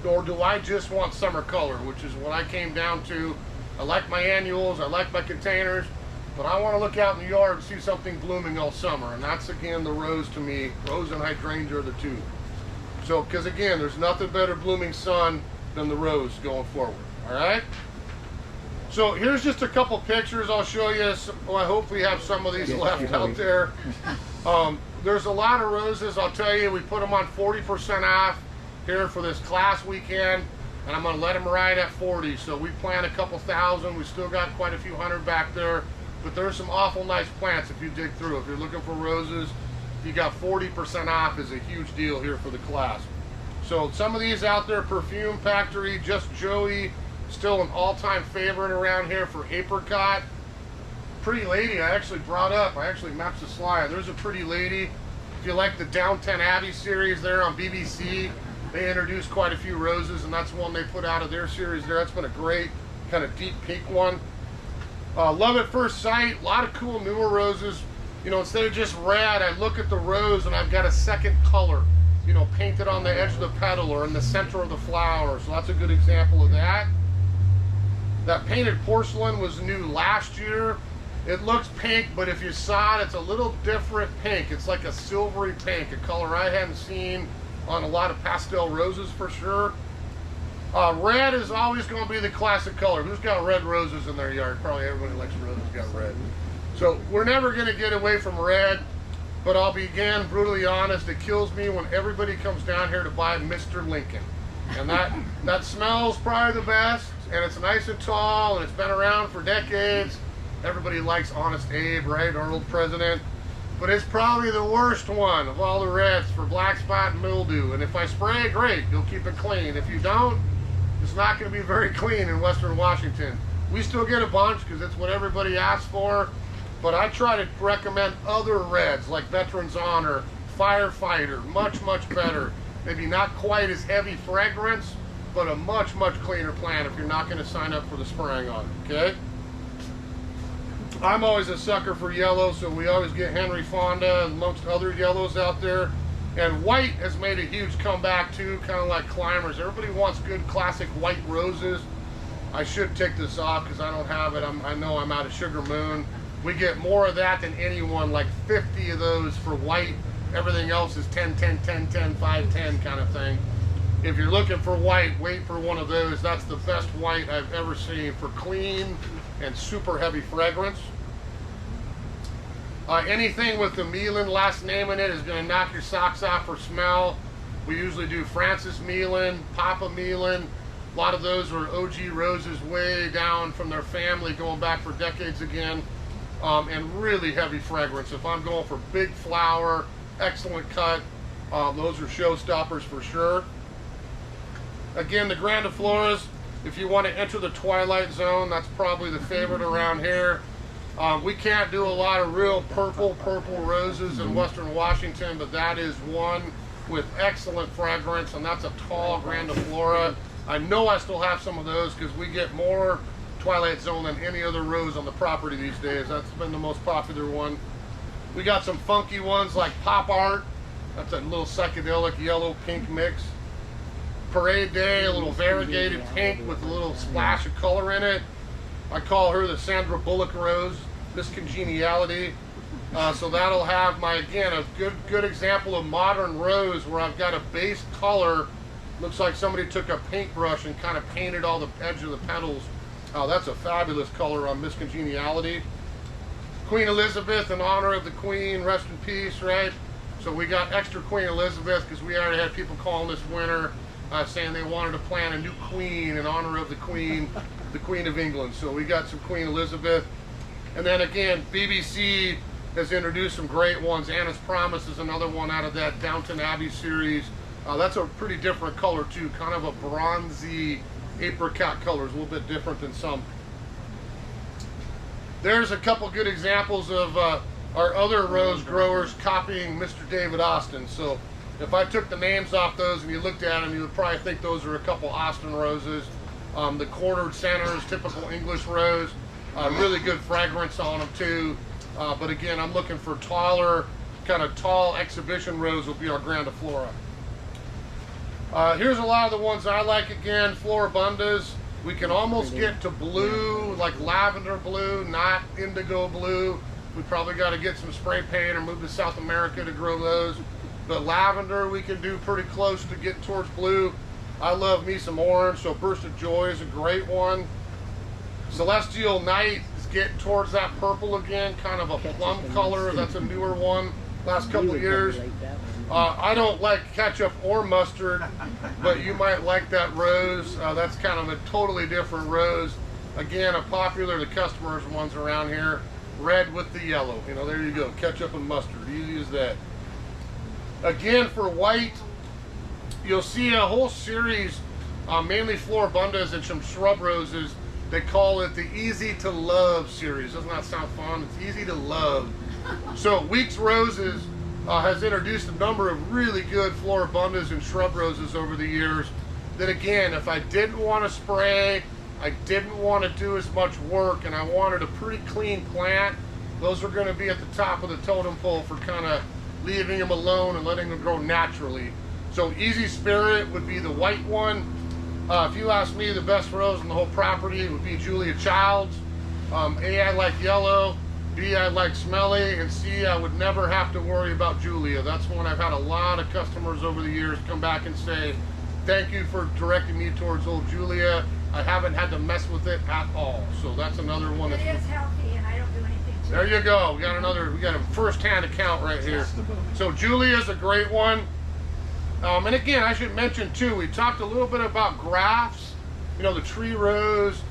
Or do I just want summer color, which is what I came down to. I like my annuals, I like my containers, but I want to look out in the yard and see something blooming all summer. And that's, again, the rose to me. Rose and hydrangea are the two. So, because again, there's nothing better blooming sun than the rose going forward, all right? So here's just a couple pictures I'll show you. Well, I hope we have some of these left out there. There's a lot of roses, I'll tell you. We put them on 40% off here for this class weekend, and I'm going to let them ride at 40. So we plant a couple thousand. We still got quite a few hundred back there, but there's some awful nice plants if you dig through. If you're looking for roses, if you got 40% off, is a huge deal here for the class. So some of these out there, Perfume Factory, Just Joey, still an all-time favorite around here for apricot. Pretty Lady, I actually brought up, I actually mapped the slide. There's a Pretty Lady. If you like the Downton Abbey series there on BBC, they introduced quite a few roses, and that's one they put out of their series there. That's been a great kind of deep pink one. Love at First Sight, a lot of cool newer roses. You know, instead of just red, I look at the rose and I've got a second color, you know, painted on the edge of the petal or in the center of the flower. So that's a good example of that. That painted porcelain was new last year. It looks pink, but if you saw it, it's a little different pink. It's like a silvery pink, a color I hadn't seen on a lot of pastel roses for sure. Red is always going to be the classic color. Who's got red roses in their yard? Probably everybody likes roses got red. So we're never going to get away from red, but I'll be again brutally honest, it kills me when everybody comes down here to buy Mr. Lincoln. And that smells probably the best, and it's nice and tall, and it's been around for decades. Everybody likes Honest Abe, right? Our old president. But it's probably the worst one of all the reds for black spot and mildew. And if I spray it, great, you'll keep it clean. If you don't, it's not going to be very clean in Western Washington. We still get a bunch because it's what everybody asks for, but I try to recommend other reds like Veterans Honor, Firefighter, much, much better. Maybe not quite as heavy fragrance, but a much, much cleaner plant if you're not going to sign up for the spraying on it, okay? I'm always a sucker for yellow, so we always get Henry Fonda amongst other yellows out there. And white has made a huge comeback too, kind of like climbers. Everybody wants good classic white roses. I should take this off because I don't have it. I know I'm out of Sugar Moon. We get more of that than anyone, like 50 of those for white. Everything else is 10, 10, 10, 10, 5, 10 kind of thing. If you're looking for white, wait for one of those. That's the best white I've ever seen for clean and super heavy fragrance. Anything with the Meelan last name in it is going to knock your socks off for smell. We usually do Francis Meelan, Papa Meelan. A lot of those are OG roses way down from their family going back for decades again. And really heavy fragrance. If I'm going for big flower, excellent cut, those are showstoppers for sure. Again, the grandifloras, if you want to enter the twilight zone, that's probably the favorite around here. We can't do a lot of real purple roses in Western Washington, but that is one with excellent fragrance, and that's a tall grandiflora. I know I still have some of those because we get more twilight zone than any other rose on the property these days. That's been the most popular one. We got some funky ones like Pop Art. That's a little psychedelic yellow-pink mix. Parade Day, a little variegated pink with a little splash of color in it. I call her the Sandra Bullock rose, Miss Congeniality. So that'll have my, again, a good example of modern rose where I've got a base color. Looks like somebody took a paintbrush and kind of painted all the edge of the petals. Oh, that's a fabulous color on Miss Congeniality. Queen Elizabeth, in honor of the Queen, rest in peace, right? So we got extra Queen Elizabeth because we already had people calling this winter saying they wanted to plant a new queen in honor of the Queen of England. So we got some Queen Elizabeth. And then again, BBC has introduced some great ones. Anna's Promise is another one out of that Downton Abbey series. That's a pretty different color too, kind of a bronzy apricot color, is a little bit different than some. There's a couple good examples of our other rose growers copying Mr. David Austin. So if I took the names off those and you looked at them, you would probably think those are a couple Austin roses. The quartered center is typical English rose. Really good fragrance on them too. But again, I'm looking for taller, kind of tall exhibition rose will be our grandiflora. Here's a lot of the ones I like again, Floribundas. We can almost get to blue, like lavender blue, not indigo blue. We probably got to get some spray paint or move to South America to grow those. But lavender we can do pretty close to getting towards blue. I love me some orange, so Burst of Joy is a great one. Celestial Night is getting towards that purple again, kind of a plum color. That's a newer one, last couple of years. I don't like ketchup or mustard, but you might like that rose. That's kind of a totally different rose. Again, a popular, the customers ones around here, red with the yellow. You know, there you go, ketchup and mustard, easy as that. Again, for white, you'll see a whole series, mainly floribundas and some shrub roses. They call it the Easy to Love series. Doesn't that sound fun? It's easy to love. So Weeks Roses has introduced a number of really good floribundas and shrub roses over the years. That again, if I didn't want to spray, I didn't want to do as much work, and I wanted a pretty clean plant, those are going to be at the top of the totem pole for kind of leaving them alone and letting them grow naturally. So Easy Spirit would be the white one. If you ask me, the best rose on the whole property would be Julia Childs. A, I like yellow. B, I like smelly. And C, I would never have to worry about Julia. That's one I've had a lot of customers over the years come back and say, thank you for directing me towards old Julia. I haven't had to mess with it at all. So that's another one. It is healthy, and I don't do anything to There it. you go. We got a first-hand account right here. So Julia's a great one. And again, I should mention too, we talked a little bit about grafts. You know, the tree rose.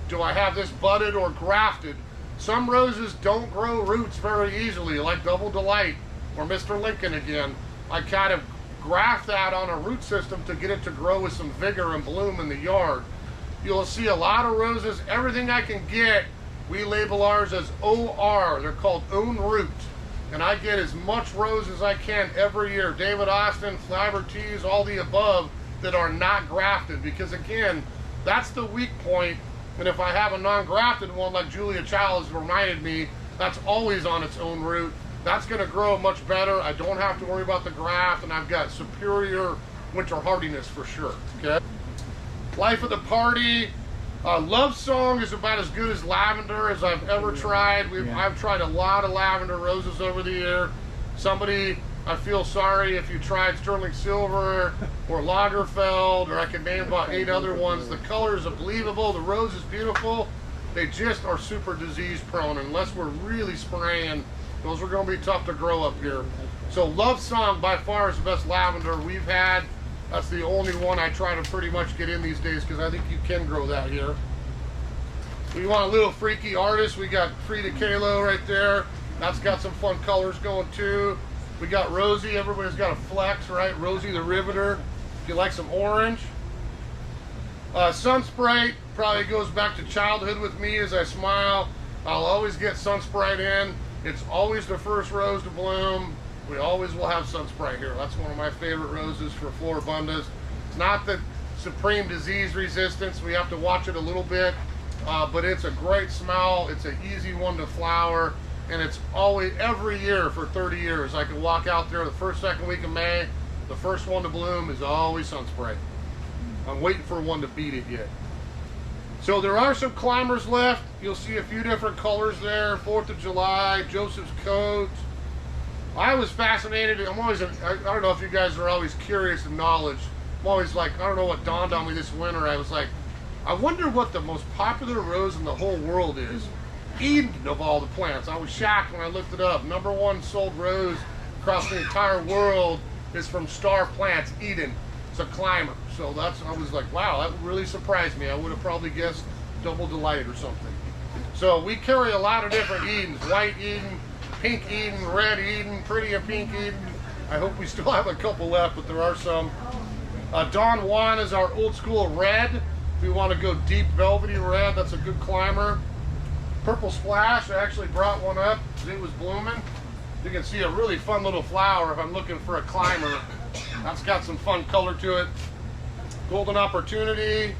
Do I have this budded or grafted? Some roses don't grow roots very easily, like Double Delight or Mr. Lincoln again. I kind of graft that on a root system to get it to grow with some vigor and bloom in the yard. You'll see a lot of roses. Everything I can get, we label ours as OR. They're called own root. And I get as much rose as I can every year. David Austin, Fiber Teas, all the above that are not grafted. Because again, that's the weak point. And if I have a non-grafted one like Julia Childs reminded me, that's always on its own root. That's going to grow much better. I don't have to worry about the graft, and I've got superior winter hardiness for sure. Okay. Life of the Party. Love Song is about as good as lavender as I've ever tried. I've tried a lot of lavender roses over the year. Somebody, I feel sorry if you tried Sterling Silver or Lagerfeld, or I could name about 8 other ones. The color is unbelievable. The rose is beautiful. They just are super disease prone. Unless we're really spraying, those are going to be tough to grow up here. So Love Song by far is the best lavender we've had. That's the only one I try to pretty much get in these days because I think you can grow that here. We want a little freaky artist. We got Frida Kahlo right there. That's got some fun colors going too. We got Rosie. Everybody's got a flex, right? Rosie the Riveter. If you like some orange. Sun Sprite probably goes back to childhood with me as I smile. I'll always get Sun Sprite in. It's always the first rose to bloom. We always will have Sun Sprite here. That's one of my favorite roses for floribundas. It's not the supreme disease resistance. We have to watch it a little bit, but it's a great smell. It's an easy one to flower, and it's always, every year for 30 years, I can walk out there the first, second week of May. The first one to bloom is always Sun Sprite. I'm waiting for one to beat it yet. So there are some climbers left. You'll see a few different colors there. 4th of July, Joseph's Coat. I was fascinated. I don't know if you guys are always curious in knowledge. I'm always like, I don't know what dawned on me this winter. I was like, I wonder what the most popular rose in the whole world is. Eden of all the plants. I was shocked when I looked it up. #1 sold rose across the entire world is from Star Plants, Eden. It's a climber. So I was like, wow, that really surprised me. I would have probably guessed Double Delight or something. So we carry a lot of different Edens. White Eden, Pink Eden, Red Eden, Pretty and Pink Eden. I hope we still have a couple left, but there are some. Don Juan is our old school red. If we want to go deep velvety red, that's a good climber. Purple Splash, I actually brought one up because it was blooming. You can see a really fun little flower if I'm looking for a climber. That's got some fun color to it. Golden Opportunity.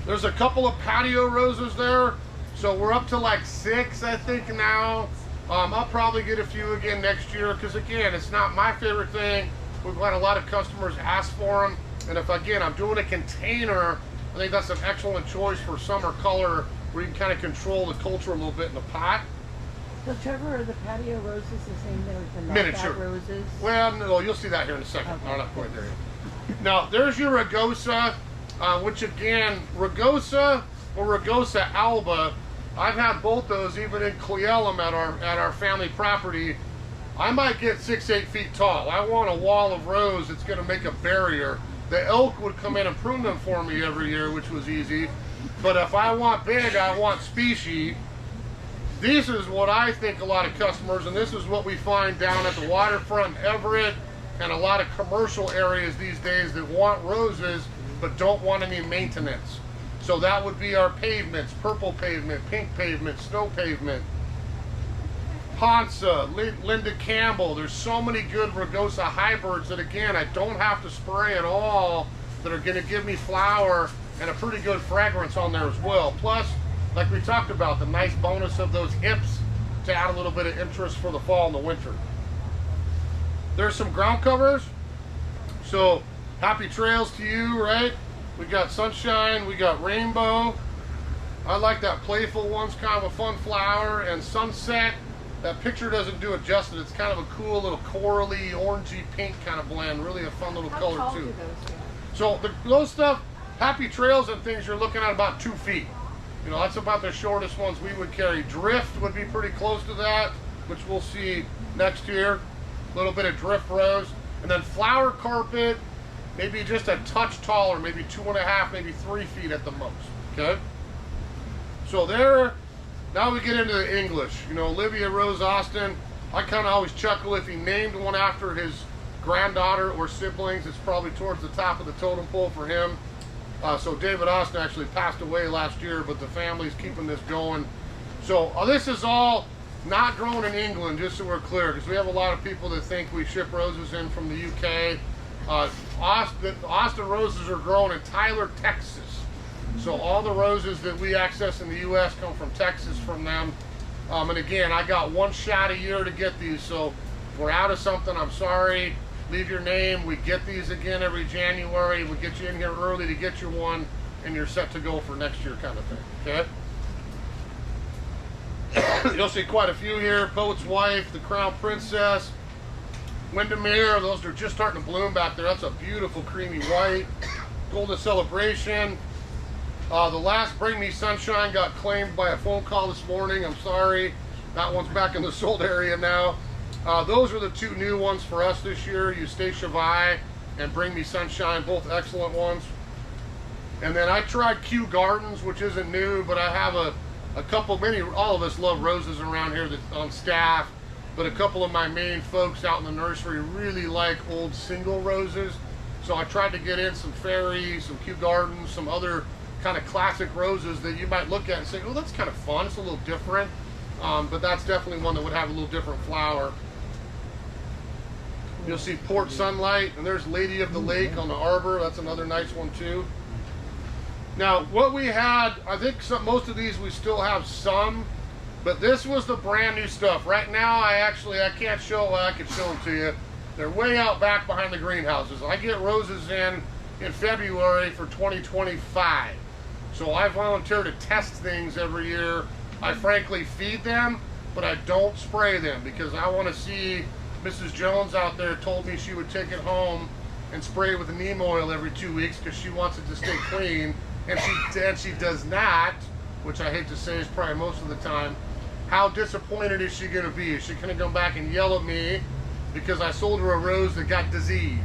There's a couple of patio roses there. So we're up to like 6, I think now. I'll probably get a few again next year because again, it's not my favorite thing. We've had a lot of customers ask for them. And if again, I'm doing a container, I think that's an excellent choice for summer color where you can kind of control the culture a little bit in the pot. So Trevor, are the patio roses the same as the Miniature roses? Well, no, you'll see that here in a second. Okay. No, not quite there yet. Now, there's your Rugosa, which again, Rugosa or Rugosa alba, I've had both those even in Cleellum at our family property. I might get 6-8 feet tall. I want a wall of rose that's going to make a barrier. The elk would come in and prune them for me every year, which was easy. But if I want big, I want species. This is what I think a lot of customers, and this is what we find down at the waterfront in Everett, and a lot of commercial areas these days that want roses but don't want any maintenance. So that would be our pavements: purple pavement, pink pavement, snow pavement. Ponsa, Linda Campbell. There's so many good rugosa hybrids that, again, I don't have to spray at all, that are going to give me flower and a pretty good fragrance on there as well. Plus, like we talked about, the nice bonus of those hips to add a little bit of interest for the fall and the winter. There's some ground covers. So happy trails to you, right? We got sunshine, we got rainbow. I like that playful one's kind of a fun flower. And sunset, that picture doesn't do it justice. It's kind of a cool little corally, orangey pink kind of blend. Really a fun little color tall too. do those get? So those stuff, happy trails and things, you're looking at about 2 feet. You know, that's about the shortest ones we would carry. Drift would be pretty close to that, which we'll see next year. A little bit of drift rose. And then flower carpet, maybe just a touch taller, maybe 2.5, maybe 3 feet at the most, okay? So there, now we get into the English. You know, Olivia Rose Austin, I kind of always chuckle if he named one after his granddaughter or siblings. It's probably towards the top of the totem pole for him. So David Austin actually passed away last year, but the family's keeping this going. So this is all not grown in England, just so we're clear, because we have a lot of people that think we ship roses in from the UK. Austin roses are grown in Tyler, Texas. So all the roses that we access in the US come from Texas from them. And again, I got 1 shot a year to get these, so if we're out of something, I'm sorry. Leave your name. We get these again every January. We get you in here early to get your one, and you're set to go for next year kind of thing, okay? You'll see quite a few here. Poet's Wife, the Crown Princess, Windermere. Those are just starting to bloom back there. That's a beautiful creamy white. Golden Celebration. The last Bring Me Sunshine got claimed by a phone call this morning. I'm sorry. That one's back in the sold area now. Those are the 2 new ones for us this year. Eustacia Vi and Bring Me Sunshine, both excellent ones. And then I tried Kew Gardens, which isn't new, but I have a couple, all of us love roses around here that, on staff, but a couple of my main folks out in the nursery really like old single roses. So I tried to get in some fairies, some Kew Gardens, some other kind of classic roses that you might look at and say, oh, that's kind of fun, it's a little different. But that's definitely one that would have a little different flower. You'll see Port Sunlight, and there's Lady of the Lake on the arbor. That's another nice one too. Now, what we had, I think most of these we still have some, but this was the brand new stuff. Right now, I can't show, I could show them to you. They're way out back behind the greenhouses. I get roses in February for 2025. So I volunteer to test things every year. I frankly feed them, but I don't spray them because I want to see. Mrs. Jones out there told me she would take it home and spray it with neem oil every 2 weeks because she wants it to stay clean, and she does not, which I hate to say is probably most of the time. How disappointed is she going to be? Is she going to come back and yell at me because I sold her a rose that got diseased?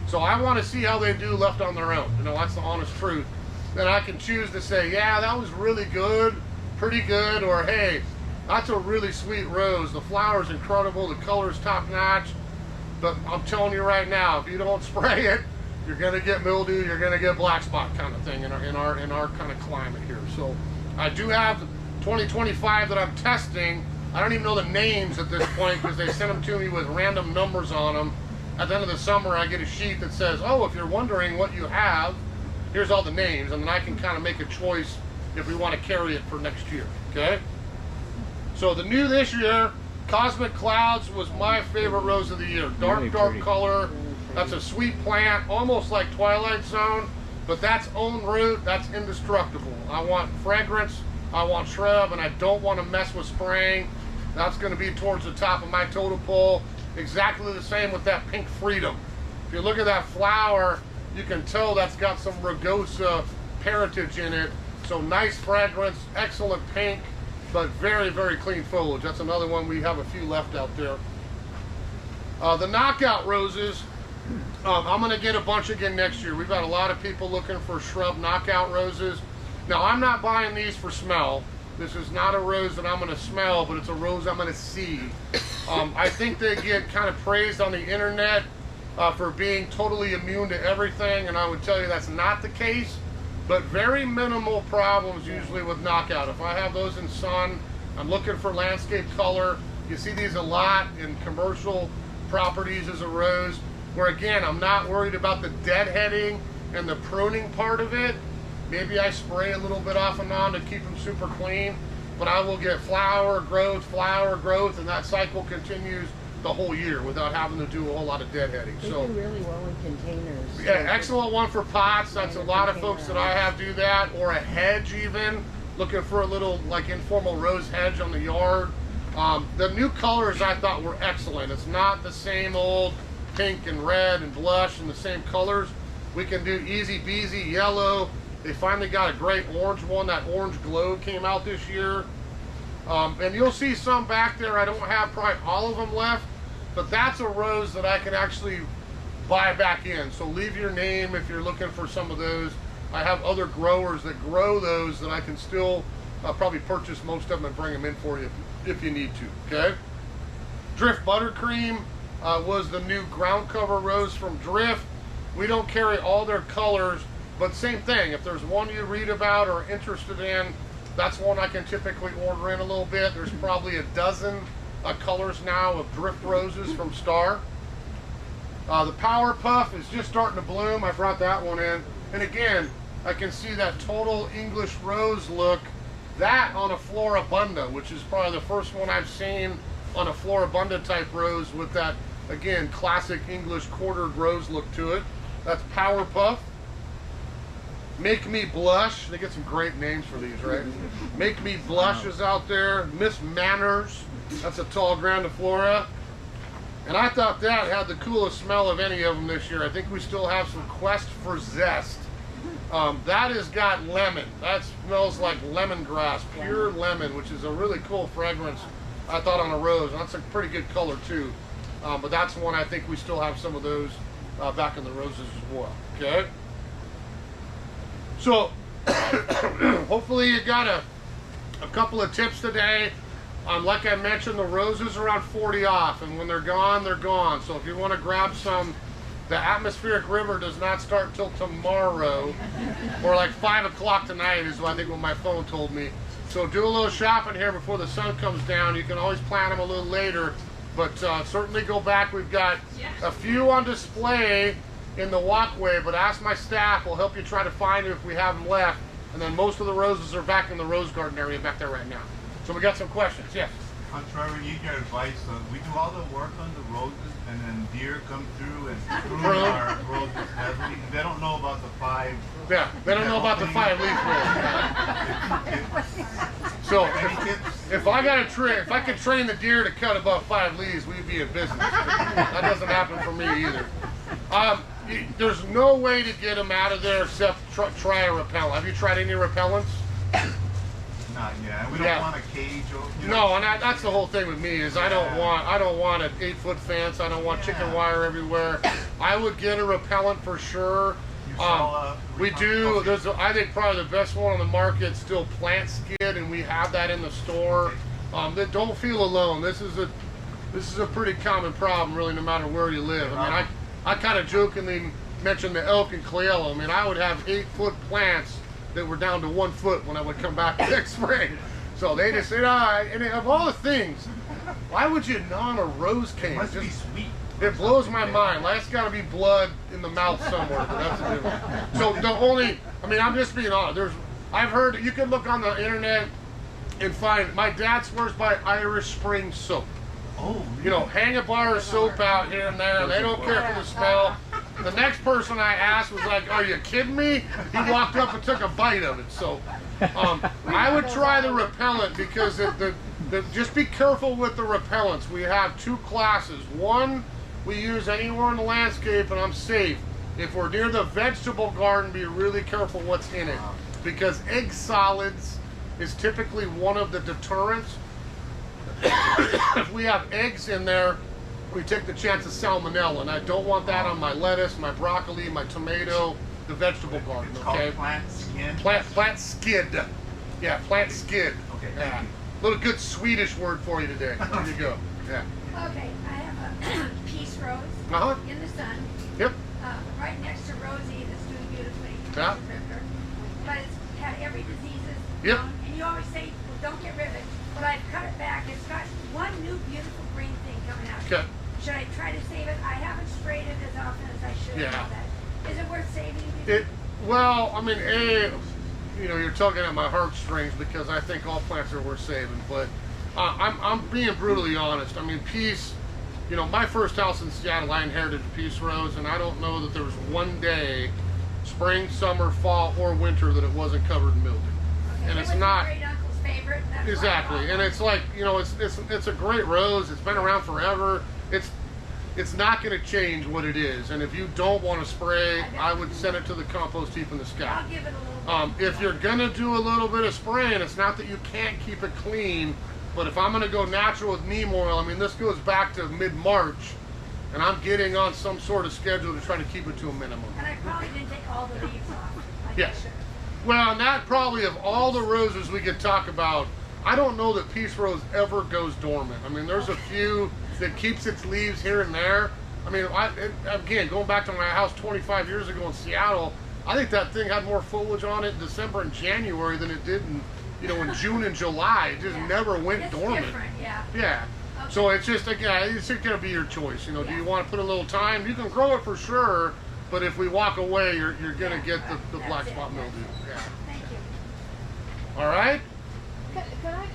So I want to see how they do left on their own. You know, that's the honest truth. Then I can choose to say, yeah, that was really good, pretty good, or hey, that's a really sweet rose. The flower's incredible, the color's top notch. But I'm telling you right now, if you don't spray it, you're gonna get mildew, you're gonna get black spot kind of thing in our kind of climate here. So I do have 2025 that I'm testing. I don't even know the names at this point because they sent them to me with random numbers on them. At the end of the summer, I get a sheet that says, oh, if you're wondering what you have, here's all the names, and then I can kind of make a choice if we want to carry it for next year, okay? So the new this year, Cosmic Clouds was my favorite rose of the year. Dark color. That's a sweet plant, almost like Twilight Zone, but that's own root, that's indestructible. I want fragrance, I want shrub, and I don't want to mess with spraying. That's going to be towards the top of my totem pole. Exactly the same with that Pink Freedom. If you look at that flower, you can tell that's got some rugosa parentage in it. So nice fragrance, excellent pink, but very, very clean foliage. That's another one. We have a few left out there. The knockout roses, I'm going to get a bunch again next year. We've got a lot of people looking for shrub knockout roses. Now, I'm not buying these for smell. This is not a rose that I'm going to smell, but it's a rose I'm going to see. I think they get kind of praised on the internet for being totally immune to everything, and I would tell you that's not the case, but very minimal problems usually with knockout. If I have those in sun, I'm looking for landscape color. You see these a lot in commercial properties as a rose, where again, I'm not worried about the deadheading and the pruning part of it. Maybe I spray a little bit off and on to keep them super clean, but I will get flower growth, and that cycle continues the whole year without having to do a whole lot of deadheading. They do really well in containers. Yeah, excellent one for pots. That's a lot of folks that I have do that, or a hedge even, looking for a little like informal rose hedge on the yard. The new colors I thought were excellent. It's not the same old pink and red and blush and the same colors. We can do easy beasy yellow. They finally got a great orange one. That orange glow came out this year. And you'll see some back there. I don't have probably all of them left, but that's a rose that I can actually buy back in. So leave your name if you're looking for some of those. I have other growers that grow those that I can still probably purchase most of them and bring them in for you if you need to, okay? Drift Buttercream was the new ground cover rose from Drift. We don't carry all their colors, but same thing. If there's one you read about or interested in, that's one I can typically order in a little bit. There's probably a dozen colors now of Drift roses from Star. The Power Puff is just starting to bloom. I brought that one in. And again, I can see that total English rose look. That on a Floribunda, which is probably the first one I've seen on a Floribunda type rose with that, again, classic English quartered rose look to it. That's Power Puff. Make Me Blush. They get some great names for these, right? Make Me Blush is out there. Miss Manners. That's a tall grandiflora. And I thought that had the coolest smell of any of them this year. I think we still have some Quest for Zest. That has got lemon. That smells like lemongrass, pure lemon, which is a really cool fragrance, I thought, on a rose. And that's a pretty good color too. But that's one I think we still have some of those back in the roses as well, okay? So, hopefully you got a couple of tips today. Like I mentioned, the roses are on 40 off, and when they're gone, they're gone. So if you want to grab some, the atmospheric river does not start till tomorrow, or like 5 o'clock tonight is I think what my phone told me. So do a little shopping here before the sun comes down. You can always plan them a little later, but certainly go back. We've got a few on display in the walkway, but ask my staff. We'll help you try to find them if we have them left. And then most of the roses are back in the rose garden area back there right now. So we got some questions. Yes? Trevor, need your advice. We do all the work on the roses, and then deer come through and prune our roses heavily. They don't know about the 5. Yeah, they don't know about the 5-leaf rule. So if I got a trick, if I could train the deer to cut above 5 leaves, we'd be in business. That doesn't happen for me either. There's no way to get them out of there except try a repellent. Have you tried any repellents? Not yet. We don't want a cage. Or, no, and that's the whole thing with me is I don't want an 8-foot fence. I don't want chicken wire everywhere. I would get a repellent for sure. We do. There's I think probably the best one on the market still Plant Skid, and we have that in the store. Don't feel alone. This is a pretty common problem, really, no matter where you live. I mean, I kind of jokingly mentioned the elk and Clayella. I mean, I would have 8-foot plants that were down to 1 foot when I would come back next spring. So they just said, and of all the things, why would you gnaw a rose cane? It must be sweet. It blows my mind. That's got to be blood in the mouth somewhere. But that's a different. So the only, I mean, I'm just being honest. I've heard, you can look on the internet and find, my dad swears by Irish Spring soap. Oh, really? You know, hang a bar of soap out here and there. They don't care for the smell. The next person I asked was like, are you kidding me? He walked up and took a bite of it. So I would try the repellent because just be careful with the repellents. We have 2 classes. One, we use anywhere in the landscape and I'm safe. If we're near the vegetable garden, be really careful what's in it. Because egg solids is typically one of the deterrents. If we have eggs in there, we take the chance of salmonella, and I don't want that on my lettuce, my broccoli, my tomato, the vegetable garden. It's okay. Called plant skin. Plant skid. Yeah, plant skid. Okay. Yeah. Little good Swedish word for you today. There you go. Yeah. Okay, I have a piece peace rose Uh-huh. in the sun, Yep. right next to Rosie that's doing beautifully. Yeah. River. But it's had every diseases. Yep. And you always say, well, don't get rid of it. But I've cut it back. It's got one new beautiful green thing coming out. Okay. Should I try to save it? I haven't sprayed it as often as I should. Yeah. All that. Is it worth saving? Do you think? Well, I mean, you're tugging at my heartstrings because I think all plants are worth saving. But I'm being brutally honest. I mean, peace. My first house in Seattle, I inherited a peace rose, and I don't know that there was one day, spring, summer, fall, or winter, that it wasn't covered in mildew. Okay, And it it's was not. my great uncle's favorite. That's why I Exactly, bought and one. it's like it's a great rose. It's been around forever. It's not going to change what it is. And if you don't want to spray, I would send it to the compost heap in the sky. I'll give it a little bit. If you're gonna do a little bit of spraying, it's not that you can't keep it clean, but if I'm gonna go natural with neem oil, I mean, this goes back to mid-March, and I'm getting on some sort of schedule to try to keep it to a minimum. And I probably didn't take all the leaves off. Like Yes. I should. Well, and that probably, of all the roses we could talk about, I don't know that peace rose ever goes dormant. I mean, there's a few that keeps its leaves here and there. I mean, again, going back to my house 25 years ago in Seattle, I think that thing had more foliage on it in December and January than it did in June and July. It just Yeah. never went It's dormant. different, yeah. Yeah. Okay. So it's just, again, it's gonna be your choice. Do Yeah. you want to put a little time? You can grow it for sure, but if we walk away, you're gonna Yeah, get the that's black it. spot mildew. Yeah. Thank you. All right. Can I?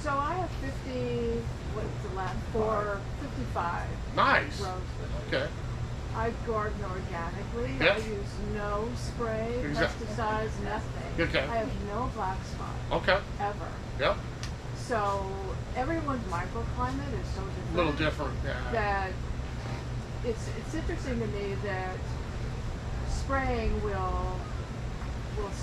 So I have 50. What's the last? 55 Nice. roses. Okay. I garden organically. Yep. I use no spray, pesticides, nothing. Okay. I have no black spot Okay. ever. Yep. So everyone's microclimate is so different. A little different. Yeah. That it's interesting to me that spraying will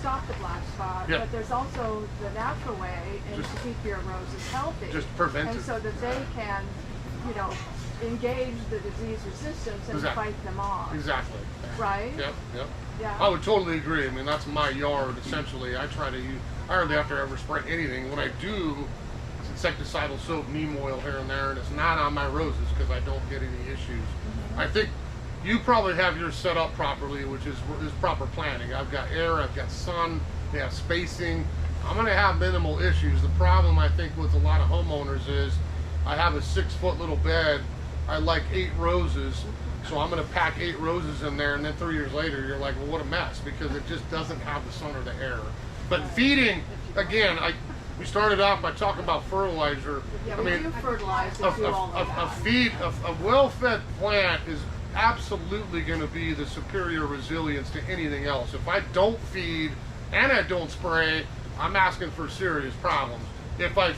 stop the black spot, Yeah. but there's also the natural way and Just- to keep your roses healthy. Just prevent and it. so that they can, engage the disease resistance and Exactly. fight them off. Exactly. Right? Yep. Yep. Yeah. I would totally agree. I mean, that's my yard essentially. I try to use. I hardly have to ever spray anything. When I do, it's insecticidal soap, neem oil here and there, and it's not on my roses because I don't get any issues. I think you probably have yours set up properly, which is proper planting. I've got air, I've got sun, they have spacing. I'm going to have minimal issues. The problem I think with a lot of homeowners is I have a 6-foot little bed. I like 8 roses, so I'm going to pack 8 roses in there, and then 3 years later you're like, well, what a mess, because it just doesn't have the sun or the air. But feeding, again, we started off by talking about fertilizer. Yeah, I we mean, do fertilize and do all of that. a well-fed plant is absolutely going to be the superior resilience to anything else. If I don't feed and I don't spray, I'm asking for serious problems. If I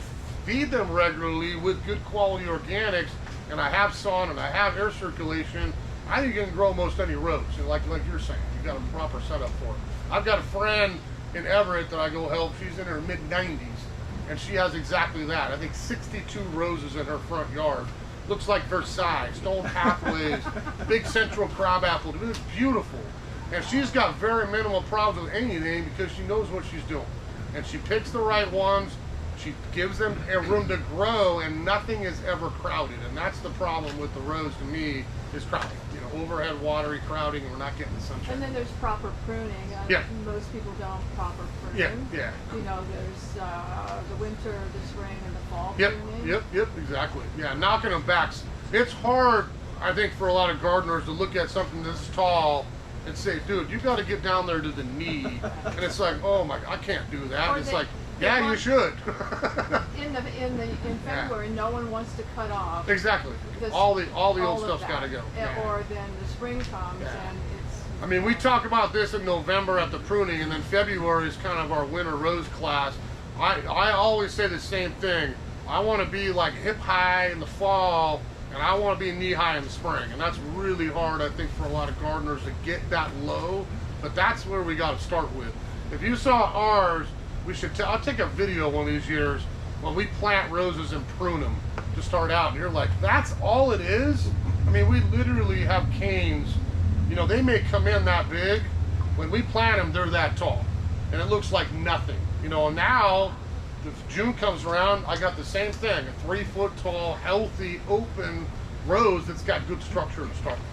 feed them regularly with good quality organics, and I have sun and I have air circulation, I think you can grow most any rose. And like you're saying, you've got a proper setup for it. I've got a friend in Everett that I go help. She's in her mid-90s, and she has exactly that. I think 62 roses in her front yard. Looks like Versailles, stone pathways, big central crabapple. It's beautiful. And she's got very minimal problems with anything because she knows what she's doing. And she picks the right ones, she gives them a room to grow, and nothing is ever crowded. And that's the problem with the rose to me, is crowding. Overhead watery crowding, and we're not getting the sunshine. And then there's proper pruning. Yeah. Most people don't proper prune. Yeah. There's the winter, the spring, and the fall Yep, pruning. yep, exactly. Yeah, knocking them back. It's hard, I think, for a lot of gardeners to look at something this tall and say, dude, you got to get down there to the knee. And it's like, oh my, I can't do that. Or It's they- like, they yeah, you want- should. In February, no one wants to cut off. Exactly. this- All the old of stuff's that. got to go. Yeah. Or then the spring comes Yeah. and it's. I mean, we talk about this in November at the pruning, and then February is kind of our winter rose class. I always say the same thing. I want to be like hip high in the fall, and I want to be knee high in the spring. And that's really hard, I think, for a lot of gardeners to get that low. But that's where we got to start with. If you saw ours, I'll take a video one of these years when we plant roses and prune them to start out. And you're like, that's all it is? I mean, we literally have canes. They may come in that big. When we plant them, they're that tall. And it looks like nothing. And now, if June comes around, I got the same thing. A 3-foot tall, healthy, open, rose that's got good structure to start with.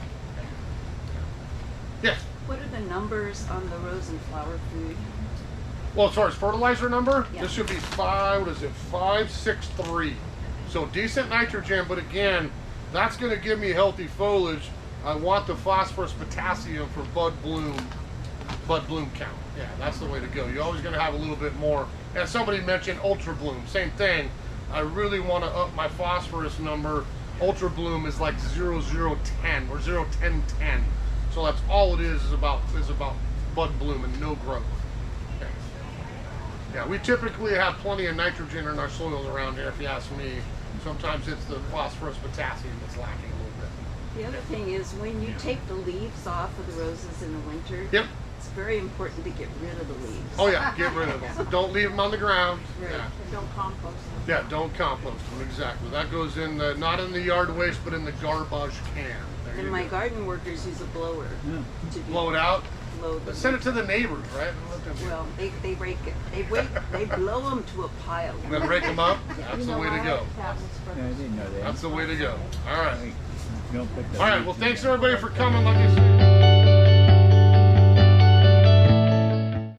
Yes. What are the numbers on the rose and flower food? Well, as far as fertilizer number, Yeah. this should be 563. So decent nitrogen, but again, that's going to give me healthy foliage. I want the phosphorus potassium for bud bloom count. Yeah, that's the way to go. You're always going to have a little bit more. And somebody mentioned ultra bloom, same thing. I really want to up my phosphorus number. Ultra bloom is like 0010 or 01010. So that's all it is about bud bloom and no growth. Okay. Yeah, we typically have plenty of nitrogen in our soils around here, if you ask me. Sometimes it's the phosphorus potassium that's lacking a little bit. The other thing is when you take the leaves off of the roses in the winter, Yep. it's very important to get rid of the leaves. Oh yeah, get rid of them. Don't leave them on the ground. Yeah. Don't compost them. Yeah, don't compost them, exactly. That goes in the, not in the yard waste, but in the garbage can. There And you my go. garden workers use a blower to Blow it out. blow the But send it leaves. to the neighbors, right? Well, they rake it. They blow them to a pile. And then rake them up. That's the way to go. Yeah, I didn't know that. That's the way to go. All right. Don't put the All right. Well, leaves in thanks there. everybody for coming. Like I said.